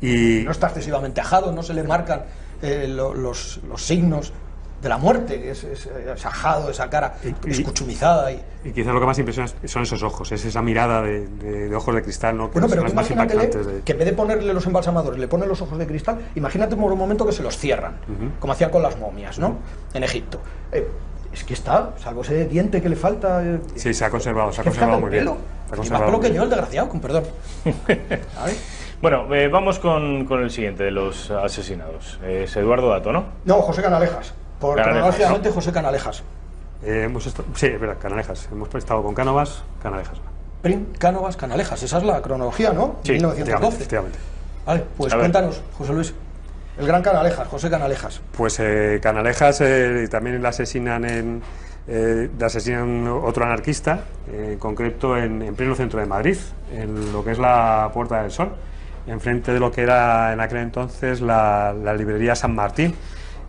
[SPEAKER 3] Y
[SPEAKER 2] no está excesivamente ajado, no se le marcan los signos de la muerte, es ajado, esa cara escuchumizada. Y
[SPEAKER 3] quizás lo que más impresiona son esos ojos, es esa mirada de ojos de cristal, ¿no? Que
[SPEAKER 2] bueno, pero
[SPEAKER 3] son las más impactantes.
[SPEAKER 2] Que en vez de ponerle los embalsamadores, le ponen los ojos de cristal, imagínate por un momento que se los cierran, como hacían con las momias, ¿no? En Egipto. Es que está, salvo ese diente que le falta.
[SPEAKER 3] Sí, se ha conservado muy bien.
[SPEAKER 2] Y más pelo que yo, el desgraciado, con perdón.
[SPEAKER 1] Bueno, vamos con el siguiente de los asesinados. Es Eduardo Dato, ¿no?
[SPEAKER 2] No, José Canalejas. Cronológicamente, José Canalejas.
[SPEAKER 3] Sí, es verdad, Canalejas. Hemos estado con Cánovas, Canalejas.
[SPEAKER 2] Prim, Cánovas, Canalejas. Esa es la cronología, ¿no?
[SPEAKER 3] Sí,
[SPEAKER 2] 1912.
[SPEAKER 3] efectivamente.
[SPEAKER 2] Vale, pues cuéntanos, José Luis. El gran Canalejas, José Canalejas.
[SPEAKER 3] Pues Canalejas también le asesinan otro anarquista, en concreto en pleno centro de Madrid, en lo que es la Puerta del Sol, enfrente de lo que era en aquel entonces la librería San Martín.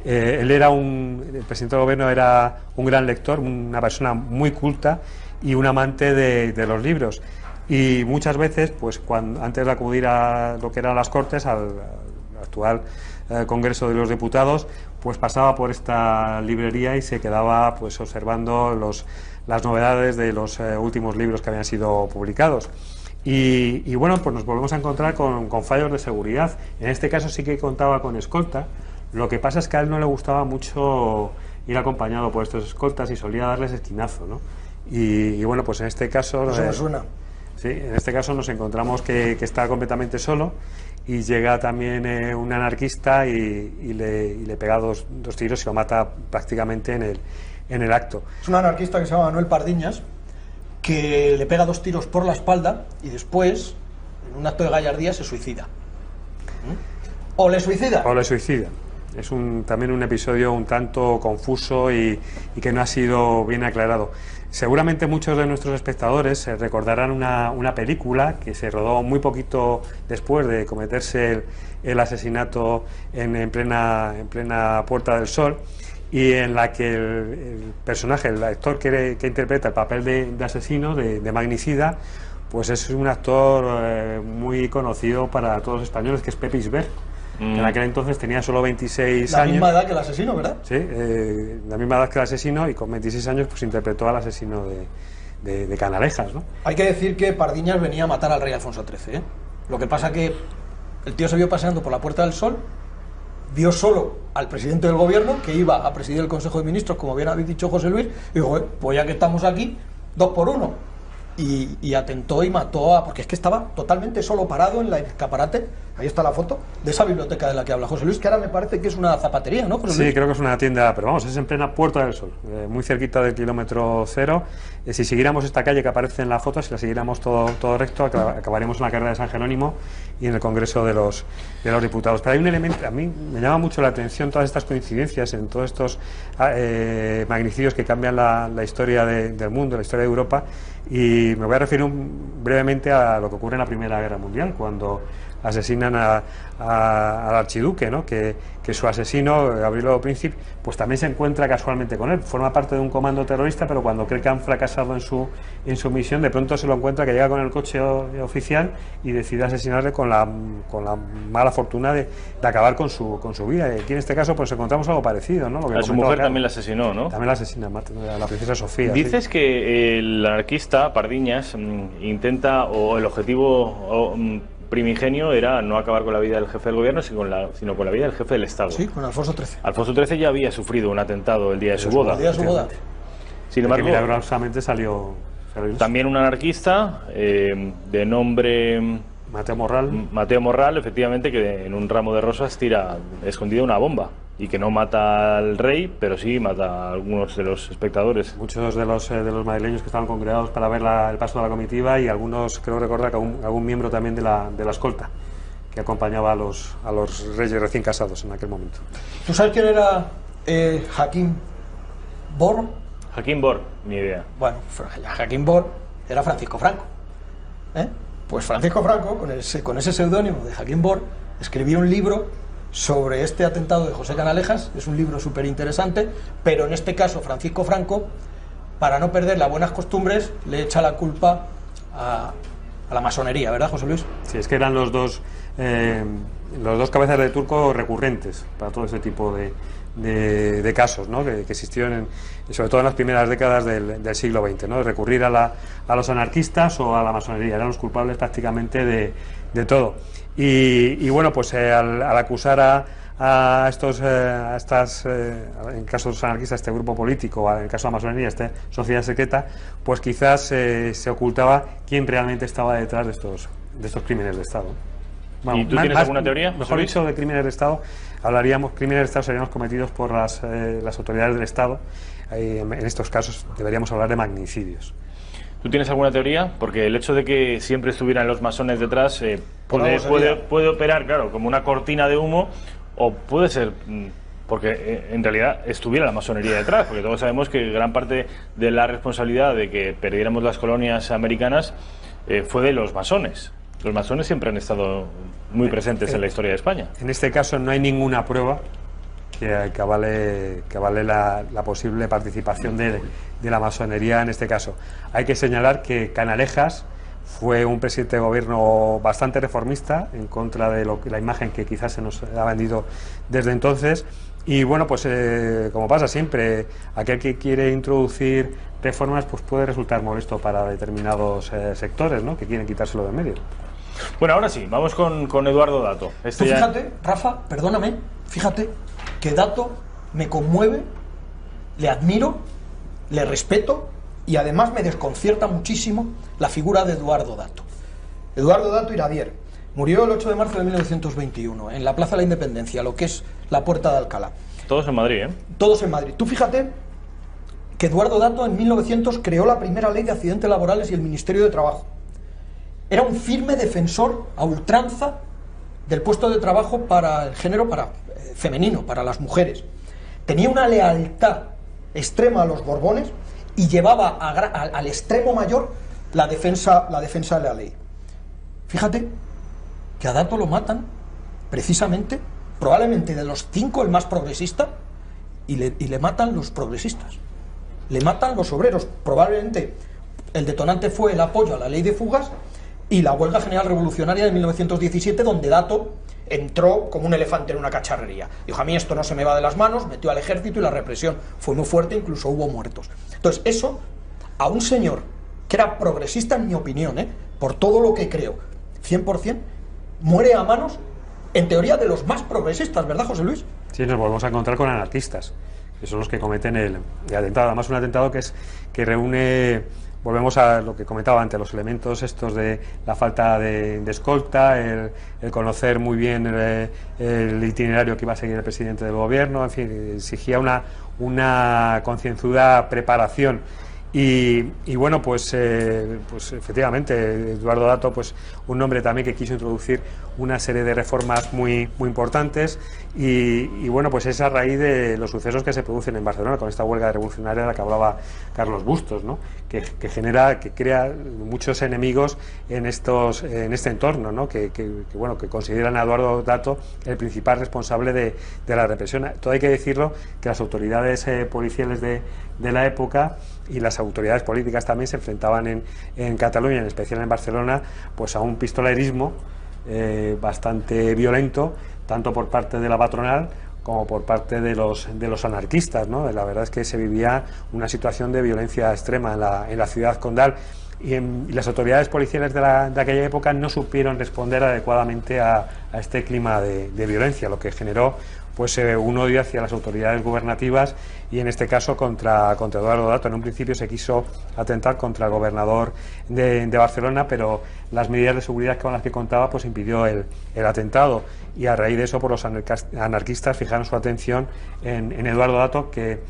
[SPEAKER 3] El presidente del gobierno era un gran lector, una persona muy culta y un amante de los libros. Y muchas veces, pues antes de acudir a lo que eran las Cortes, al actual Congreso de los Diputados, pues pasaba por esta librería y se quedaba pues observando las novedades de los últimos libros que habían sido publicados. Y bueno, pues nos volvemos a encontrar con fallos de seguridad. En este caso sí que contaba con escolta. Lo que pasa es que a él no le gustaba mucho ir acompañado por estos escoltas y solía darles esquinazo, ¿no? Y bueno, pues en este caso...
[SPEAKER 2] Eso me suena.
[SPEAKER 3] Sí, en este caso nos encontramos que está completamente solo y llega también un anarquista y le pega dos tiros y lo mata prácticamente en el acto.
[SPEAKER 2] Es un anarquista que se llama Manuel Pardiñas, que le pega 2 tiros por la espalda y después, en un acto de gallardía, se suicida. ¿O le suicida?
[SPEAKER 3] O le suicida. Es también un episodio un tanto confuso y que no ha sido bien aclarado. Seguramente muchos de nuestros espectadores recordarán una película que se rodó muy poquito después de cometerse el asesinato en plena Puerta del Sol, y en la que el personaje, el actor que interpreta el papel de asesino, de magnicida, pues es un actor muy conocido para todos los españoles, que es Pepe Isbert, que en aquel entonces tenía solo 26 años.
[SPEAKER 2] La misma edad que el asesino, ¿verdad?
[SPEAKER 3] Sí, la misma edad que el asesino, y con 26 años pues interpretó al asesino de Canalejas, ¿no?
[SPEAKER 2] Hay que decir que Pardiñas venía a matar al rey Alfonso XIII, ¿eh? Lo que pasa que el tío se vio paseando por la Puerta del Sol, vio solo al presidente del gobierno, que iba a presidir el Consejo de Ministros, como bien habéis dicho José Luis, y dijo, pues ya que estamos aquí, 2 por 1. Y atentó y mató porque es que estaba totalmente solo parado en el escaparate, ahí está la foto, de esa biblioteca de la que habla José Luis, que ahora me parece que es una zapatería, ¿no, José Luis?
[SPEAKER 3] Sí, creo que es una tienda, pero vamos, es en plena Puerta del Sol, muy cerquita del kilómetro 0. Si siguiéramos esta calle que aparece en la foto, si la siguiéramos todo recto, acabaríamos en la carrera de San Jerónimo y en el Congreso de los Diputados. Pero hay un elemento, a mí me llama mucho la atención todas estas coincidencias en todos estos magnicidios que cambian la historia del mundo, la historia de Europa, y me voy a referir brevemente a lo que ocurre en la Primera Guerra Mundial, cuando asesinan al archiduque, ¿no? que su asesino, Gabrielo Príncipe, pues también se encuentra casualmente con él, forma parte de un comando terrorista, pero cuando cree que han fracasado en su misión, de pronto se lo encuentra, que llega con el coche oficial y decide asesinarle con la mala fortuna de acabar con su vida. Y aquí en este caso pues encontramos algo parecido, ¿no? Lo que
[SPEAKER 1] a su mujer también la asesinó, ¿no?
[SPEAKER 3] También la asesina, la princesa Sofía.
[SPEAKER 1] Dices
[SPEAKER 3] ¿sí?
[SPEAKER 1] Que el anarquista Pardiñas intenta, o el objetivo primigenio era no acabar con la vida del jefe del gobierno, sino con la vida del jefe del Estado.
[SPEAKER 2] Sí, con Alfonso XIII.
[SPEAKER 1] Alfonso XIII ya había sufrido un atentado el día de su boda.
[SPEAKER 2] El día de su boda.
[SPEAKER 1] Sin embargo,
[SPEAKER 3] que milagrosamente salió
[SPEAKER 1] también un anarquista de nombre Mateo Morral, efectivamente, que en un ramo de rosas tira escondida una bomba y que no mata al rey, pero sí mata a algunos de los espectadores.
[SPEAKER 3] Muchos de los madrileños que estaban congregados para ver el paso de la comitiva, y algunos, creo recordar, que algún miembro también de la escolta que acompañaba a los reyes recién casados en aquel momento.
[SPEAKER 2] ¿Tú sabes quién era Joaquín Bor?
[SPEAKER 1] Joaquín Bor, ni idea.
[SPEAKER 2] Bueno, Joaquín Bor era Francisco Franco. Pues Francisco Franco, con ese seudónimo de Joaquín Bor, escribió un libro sobre este atentado de José Canalejas. Es un libro súper interesante, pero en este caso Francisco Franco, para no perder las buenas costumbres, le echa la culpa a la masonería, ¿verdad, José Luis?
[SPEAKER 3] Sí, es que eran los dos cabezas de turco recurrentes para todo ese tipo de casos, ¿no? que existieron sobre todo en las primeras décadas del siglo XX, ¿no? De recurrir a los anarquistas o a la masonería. Eran los culpables prácticamente de todo. Y bueno, pues al acusar a estos, en caso de los anarquistas, este grupo político, en el caso de la masonería, esta sociedad secreta, pues quizás se ocultaba quién realmente estaba detrás de estos crímenes de Estado.
[SPEAKER 1] Bueno, ¿y tú tienes alguna teoría?
[SPEAKER 3] Mejor dicho, de crímenes de Estado, crímenes de Estado serían cometidos por las autoridades del Estado. En estos casos deberíamos hablar de magnicidios.
[SPEAKER 1] ¿Tú tienes alguna teoría? Porque el hecho de que siempre estuvieran los masones detrás puede operar, claro, como una cortina de humo, o puede ser porque en realidad estuviera la masonería detrás, porque todos sabemos que gran parte de la responsabilidad de que perdiéramos las colonias americanas fue de los masones. Los masones siempre han estado muy presentes en la historia de España.
[SPEAKER 3] En este caso no hay ninguna prueba que avale la posible participación de la masonería en este caso. Hay que señalar que Canalejas fue un presidente de gobierno bastante reformista, en contra de la imagen que quizás se nos ha vendido desde entonces. Y bueno, pues como pasa siempre, aquel que quiere introducir reformas pues puede resultar molesto para determinados sectores, ¿no? Que quieren quitárselo de medio.
[SPEAKER 1] Bueno, ahora sí, vamos con Eduardo Dato.
[SPEAKER 2] Fíjate, Rafa, perdóname, fíjate que Dato me conmueve, le admiro, le respeto, y además me desconcierta muchísimo la figura de Eduardo Dato. Eduardo Dato Iradier murió el 8 de marzo de 1921 en la Plaza de la Independencia, lo que es la Puerta de Alcalá.
[SPEAKER 1] Todos en Madrid, ¿eh?
[SPEAKER 2] Todos en Madrid. Tú fíjate que Eduardo Dato en 1900 creó la primera ley de accidentes laborales y el Ministerio de Trabajo. Era un firme defensor a ultranza del puesto de trabajo para el género, para femenino para las mujeres. Tenía una lealtad extrema a los Borbones y llevaba al extremo mayor la defensa de la ley. Fíjate que a Dato lo matan precisamente, probablemente de los 5 el más progresista, y le matan los progresistas, le matan los obreros. Probablemente el detonante fue el apoyo a la ley de fugas y la huelga general revolucionaria de 1917, donde Dato entró como un elefante en una cacharrería. Dijo: a mí esto no se me va de las manos, metió al ejército y la represión fue muy fuerte, incluso hubo muertos. Entonces eso, a un señor que era progresista en mi opinión, por todo lo que creo, 100%, muere a manos, en teoría, de los más progresistas, ¿verdad, José Luis?
[SPEAKER 3] Sí, nos volvemos a encontrar con anarquistas, que son los que cometen el atentado. Además, un atentado que reúne, volvemos a lo que comentaba antes, los elementos estos de la falta de escolta, el conocer muy bien el itinerario que iba a seguir el presidente del gobierno, en fin, exigía una concienzuda preparación. Y bueno, pues efectivamente, Eduardo Dato, pues un hombre también que quiso introducir una serie de reformas muy importantes y bueno, pues es a raíz de los sucesos que se producen en Barcelona con esta huelga revolucionaria de la que hablaba Carlos Bustos, ¿no? que crea muchos enemigos en este entorno, ¿no? que consideran a Eduardo Dato el principal responsable de la represión. Todo hay que decirlo, que las autoridades policiales de la época y las autoridades políticas también se enfrentaban en Cataluña, en especial en Barcelona, pues a un pistolerismo bastante violento, tanto por parte de la patronal como por parte de los anarquistas, ¿no? La verdad es que se vivía una situación de violencia extrema en la ciudad condal y las autoridades policiales de aquella época no supieron responder adecuadamente a este clima de violencia, lo que generó pues un odio hacia las autoridades gubernativas y en este caso contra Eduardo Dato. En un principio se quiso atentar contra el gobernador de Barcelona, pero las medidas de seguridad con las que contaba pues impidió el atentado, y a raíz de eso pues los anarquistas fijaron su atención en Eduardo Dato, que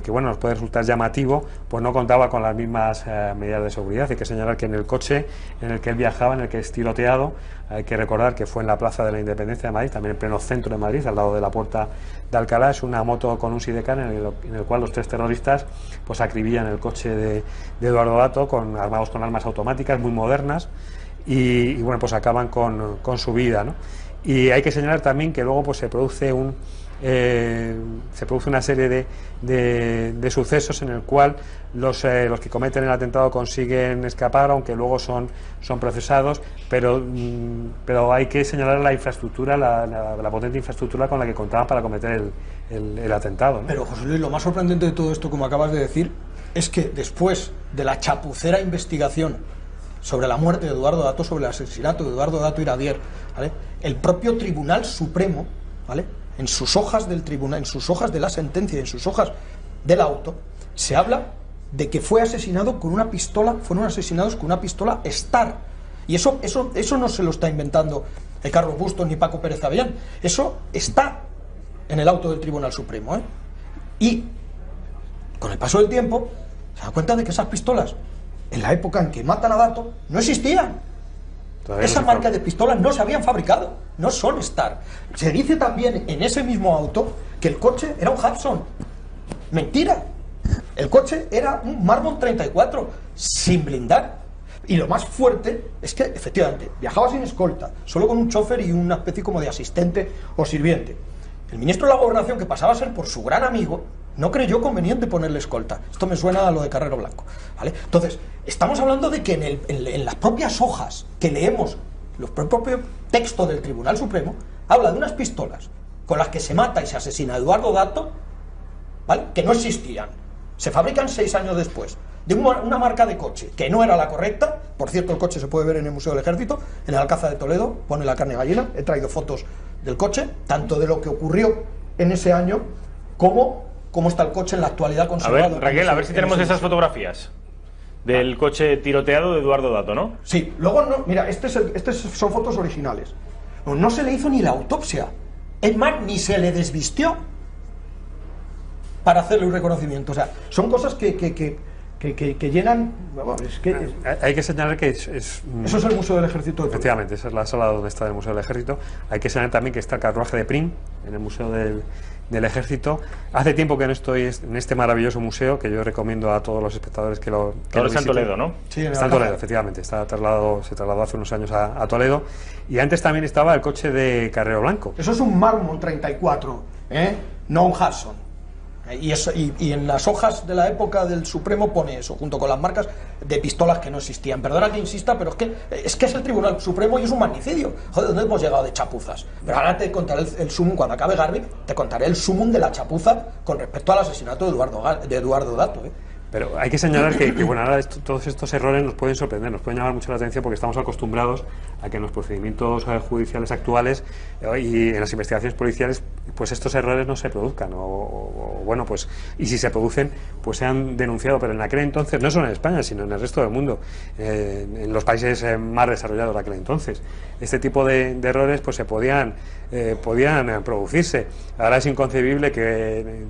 [SPEAKER 3] bueno, nos puede resultar llamativo, pues no contaba con las mismas medidas de seguridad. Hay que señalar que en el coche en el que él viajaba, en el que es tiroteado, hay que recordar que fue en la Plaza de la Independencia de Madrid, también en pleno centro de Madrid, al lado de la Puerta de Alcalá. Es una moto con un sidecar en el cual los 3 terroristas pues acribillan el coche de Eduardo Dato, armados con armas automáticas muy modernas, y bueno, pues acaban con su vida, ¿no? Y hay que señalar también que luego pues se produce una serie de sucesos en el cual los que cometen el atentado consiguen escapar, aunque luego son procesados, pero hay que señalar la infraestructura, la potente infraestructura con la que contaban para cometer el atentado, ¿no?
[SPEAKER 2] Pero, José Luis, lo más sorprendente de todo esto, como acabas de decir, es que después de la chapucera investigación sobre la muerte de Eduardo Dato, sobre el asesinato de Eduardo Dato Iradier, ¿vale?, el propio Tribunal Supremo, ¿vale?, en sus hojas del tribunal, en sus hojas de la sentencia, en sus hojas del auto, se habla de que fueron asesinados con una pistola Star. Y eso no se lo está inventando Carlos Bustos ni Paco Pérez Avellán. Eso está en el auto del Tribunal Supremo, ¿eh? Y con el paso del tiempo se da cuenta de que esas pistolas, en la época en que matan a Dato, no existían. Esa marca de pistolas no se habían fabricado, no son Star. Se dice también en ese mismo auto que el coche era un Hudson. Mentira. El coche era un Marmont 34 sin blindar. Y lo más fuerte es que, efectivamente, viajaba sin escolta, solo con un chofer y una especie como de asistente o sirviente. El ministro de la Gobernación, que pasaba a ser por su gran amigo, no creyó conveniente ponerle escolta. Esto me suena a lo de Carrero Blanco, ¿vale? Entonces, estamos hablando de que en las propias hojas que leemos, el propio texto del Tribunal Supremo, habla de unas pistolas con las que se mata y se asesina a Eduardo Dato, ¿vale?, que no existían. Se fabrican 6 años después, de una marca de coche que no era la correcta. Por cierto, el coche se puede ver en el Museo del Ejército, en el Alcázar de Toledo, pone la carne gallina. He traído fotos del coche, tanto de lo que ocurrió en ese año como cómo está el coche en la actualidad conservado.
[SPEAKER 1] A ver, Raquel, a ver si tenemos esas fotografías del coche tiroteado de Eduardo Dato, ¿no?
[SPEAKER 2] Sí, luego no, mira, son fotos originales. No se le hizo ni la autopsia, es más, ni se le desvistió para hacerle un reconocimiento. O sea, son cosas que que llenan...
[SPEAKER 3] Hay que señalar que eso
[SPEAKER 2] es el Museo del Ejército de Toledo.
[SPEAKER 3] Efectivamente, esa es la sala donde está el Museo del Ejército. Hay que señalar también que está el carruaje de Prim en el Museo del Ejército. Hace tiempo que no estoy en este maravilloso museo, que yo recomiendo a todos los espectadores que lo
[SPEAKER 1] ahora está en Toledo, ¿no?
[SPEAKER 3] Sí, está en Toledo, efectivamente. Se trasladó hace unos años a Toledo. Y antes también estaba el coche de Carrero Blanco.
[SPEAKER 2] Eso es un Marmon 34, no un Hudson. Y en las hojas de la época del Supremo pone eso, junto con las marcas de pistolas que no existían. Perdona que insista, pero es que es el Tribunal Supremo y es un magnicidio. Joder, ¿dónde hemos llegado de chapuzas? Pero ahora te contaré el sumum, cuando acabe Garvey, te contaré el sumum de la chapuza con respecto al asesinato de Eduardo Dato.
[SPEAKER 3] Pero hay que señalar que bueno, ahora todos estos errores nos pueden sorprender, nos pueden llamar mucho la atención porque estamos acostumbrados a que en los procedimientos judiciales actuales y en las investigaciones policiales pues estos errores no se produzcan o bueno, pues y si se producen pues se han denunciado, pero en aquel entonces, no solo en España sino en el resto del mundo, en los países más desarrollados de aquel entonces, este tipo de errores pues se podían producirse. Ahora es inconcebible que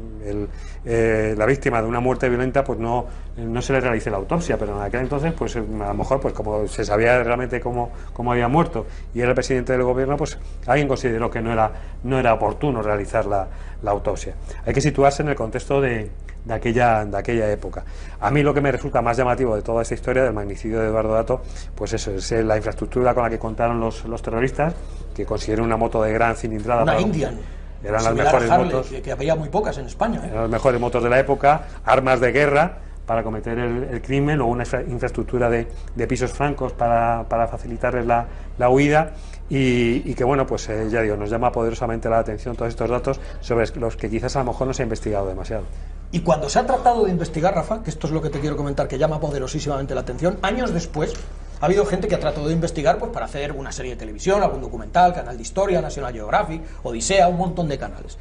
[SPEAKER 3] la víctima de una muerte violenta pues no se le realice la autopsia, pero en aquel entonces pues a lo mejor pues como se sabía realmente cómo había muerto y era el presidente del gobierno, pues alguien consideró que no era oportuno realizar la autopsia. Hay que situarse en el contexto de aquella época. A mí lo que me resulta más llamativo de toda esta historia del magnicidio de Eduardo Dato, pues eso es la infraestructura con la que contaron los terroristas, que consiguieron una moto de gran cilindrada.
[SPEAKER 2] Una Indian.
[SPEAKER 3] Eran las mejores motos.
[SPEAKER 2] Que había muy pocas en España.
[SPEAKER 3] Eran las mejores motos de la época, armas de guerra para cometer el crimen, luego una infraestructura de pisos francos para facilitarles la huida y que bueno, pues ya digo, nos llama poderosamente la atención todos estos datos sobre los que quizás a lo mejor no se ha investigado demasiado.
[SPEAKER 2] Y cuando se ha tratado de investigar, Rafa, que esto es lo que te quiero comentar, que llama poderosísimamente la atención, años después ha habido gente que ha tratado de investigar pues para hacer una serie de televisión, algún documental, Canal de Historia, National Geographic, Odisea, un montón de canales.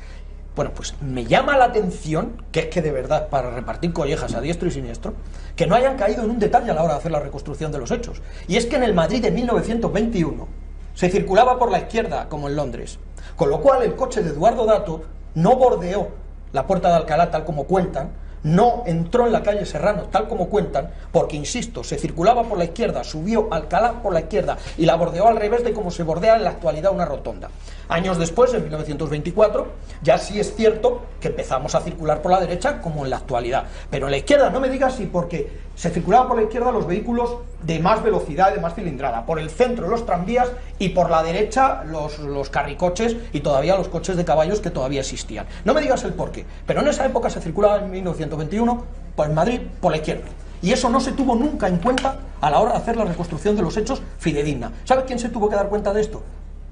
[SPEAKER 2] Bueno, pues me llama la atención, que es que de verdad, para repartir collejas a diestro y siniestro, que no hayan caído en un detalle a la hora de hacer la reconstrucción de los hechos. Y es que en el Madrid de 1921 se circulaba por la izquierda, como en Londres, con lo cual el coche de Eduardo Dato no bordeó la Puerta de Alcalá tal como cuentan, no entró en la calle Serrano tal como cuentan, porque insisto, se circulaba por la izquierda, subió Alcalá por la izquierda y la bordeó al revés de como se bordea en la actualidad una rotonda. Años después, en 1924, ya sí es cierto que empezamos a circular por la derecha como en la actualidad, pero en la izquierda no me digas si porque se circulaban por la izquierda los vehículos de más velocidad, de más cilindrada, por el centro los tranvías y por la derecha los carricoches y todavía los coches de caballos que todavía existían. No me digas el porqué, pero en esa época se circulaba en 1921 en Madrid por la izquierda. Y eso no se tuvo nunca en cuenta a la hora de hacer la reconstrucción de los hechos fidedigna. ¿Sabes quién se tuvo que dar cuenta de esto?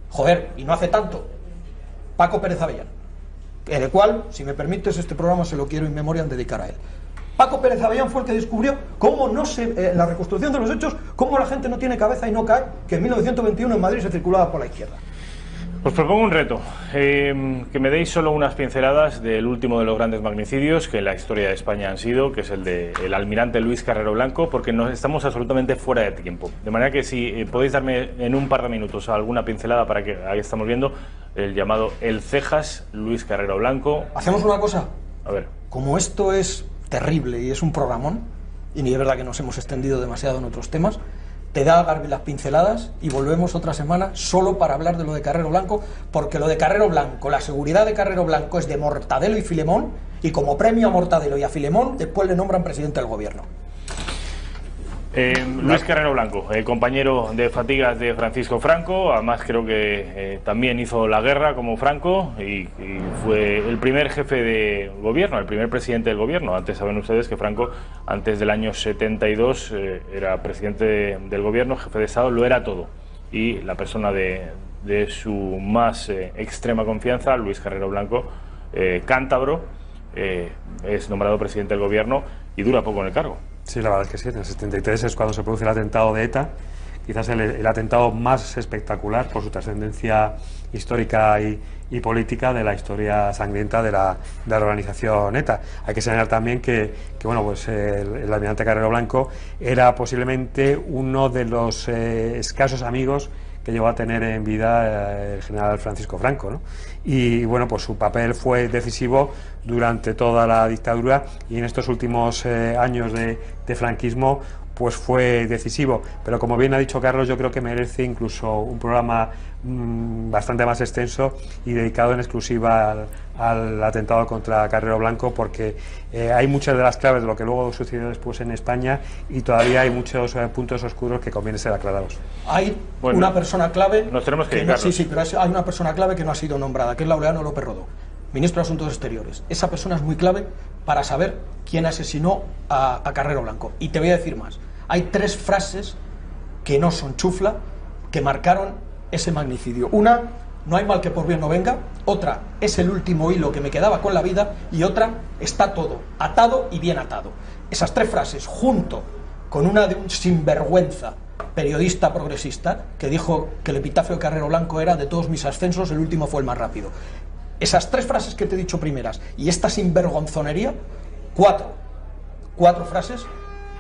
[SPEAKER 2] Joder, y no hace tanto, Paco Pérez Avellán, en el cual, si me permites, este programa se lo quiero in memoriam dedicar a él. Paco Pérez Avellán fue el que descubrió cómo la reconstrucción de los hechos, cómo la gente no tiene cabeza y no cae, que en 1921 en Madrid se circulaba por la izquierda.
[SPEAKER 1] Os propongo un reto, que me deis solo unas pinceladas del último de los grandes magnicidios que en la historia de España han sido, que es el del almirante Luis Carrero Blanco, porque nos estamos absolutamente fuera de tiempo. De manera que si podéis darme en un par de minutos alguna pincelada para que ahí estamos viendo el llamado El Cejas Luis Carrero Blanco.
[SPEAKER 2] ¿Hacemos una cosa?
[SPEAKER 1] A ver.
[SPEAKER 2] Como esto es terrible y es un programón, y ni es verdad que nos hemos extendido demasiado en otros temas, te da Garvey las pinceladas y volvemos otra semana solo para hablar de lo de Carrero Blanco, porque lo de Carrero Blanco, la seguridad de Carrero Blanco es de Mortadelo y Filemón, y como premio a Mortadelo y a Filemón después le nombran presidente del gobierno.
[SPEAKER 1] Luis Carrero Blanco, el compañero de fatigas de Francisco Franco, además creo que también hizo la guerra como Franco y fue el primer jefe de gobierno, el primer presidente del gobierno. Antes saben ustedes que Franco, antes del año 72, era presidente del gobierno, jefe de Estado, lo era todo. Y la persona de su más extrema confianza, Luis Carrero Blanco, cántabro, es nombrado presidente del gobierno y dura poco en el cargo.
[SPEAKER 3] Sí, la verdad es que sí, en el 73 es cuando se produce el atentado de ETA, quizás el atentado más espectacular por su trascendencia histórica y política de la historia sangrienta de la organización ETA. Hay que señalar también que bueno, pues el almirante Carrero Blanco era posiblemente uno de los escasos amigos que llegó a tener en vida el general Francisco Franco, ¿no? Y bueno, pues su papel fue decisivo durante toda la dictadura, y en estos últimos años de franquismo pues fue decisivo. Pero como bien ha dicho Carlos, yo creo que merece incluso un programa bastante más extenso y dedicado en exclusiva al atentado contra Carrero Blanco, porque hay muchas de las claves de lo que luego sucedió después en España, y todavía hay muchos puntos oscuros que conviene ser aclarados.
[SPEAKER 2] Hay una persona clave
[SPEAKER 1] nos tenemos que
[SPEAKER 2] no, sí, pero hay una persona clave que no ha sido nombrada, que es Laureano López Rodó, ministro de Asuntos Exteriores. Esa persona es muy clave para saber quién asesinó a Carrero Blanco. Y te voy a decir más. Hay 3 frases que no son chufla, que marcaron ese magnicidio. Una, no hay mal que por bien no venga. Otra, es el último hilo que me quedaba con la vida. Y otra, está todo atado y bien atado. Esas 3 frases, junto con una de un sinvergüenza periodista progresista que dijo que el epitafio de Carrero Blanco era: de todos mis ascensos, el último fue el más rápido. Esas 3 frases que te he dicho primeras y esta sinvergonzonería, 4 frases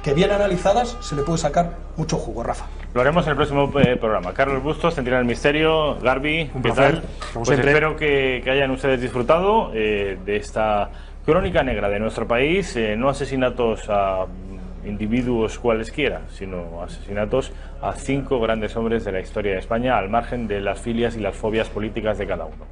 [SPEAKER 2] que bien analizadas se le puede sacar mucho jugo, Rafa.
[SPEAKER 1] Lo haremos en el próximo programa. Carlos Bustos, Centinela del Misterio, Garbi, ¿qué tal? Pues espero que hayan ustedes disfrutado de esta crónica negra de nuestro país, no asesinatos a individuos cualesquiera, sino asesinatos a 5 grandes hombres de la historia de España, al margen de las filias y las fobias políticas de cada uno.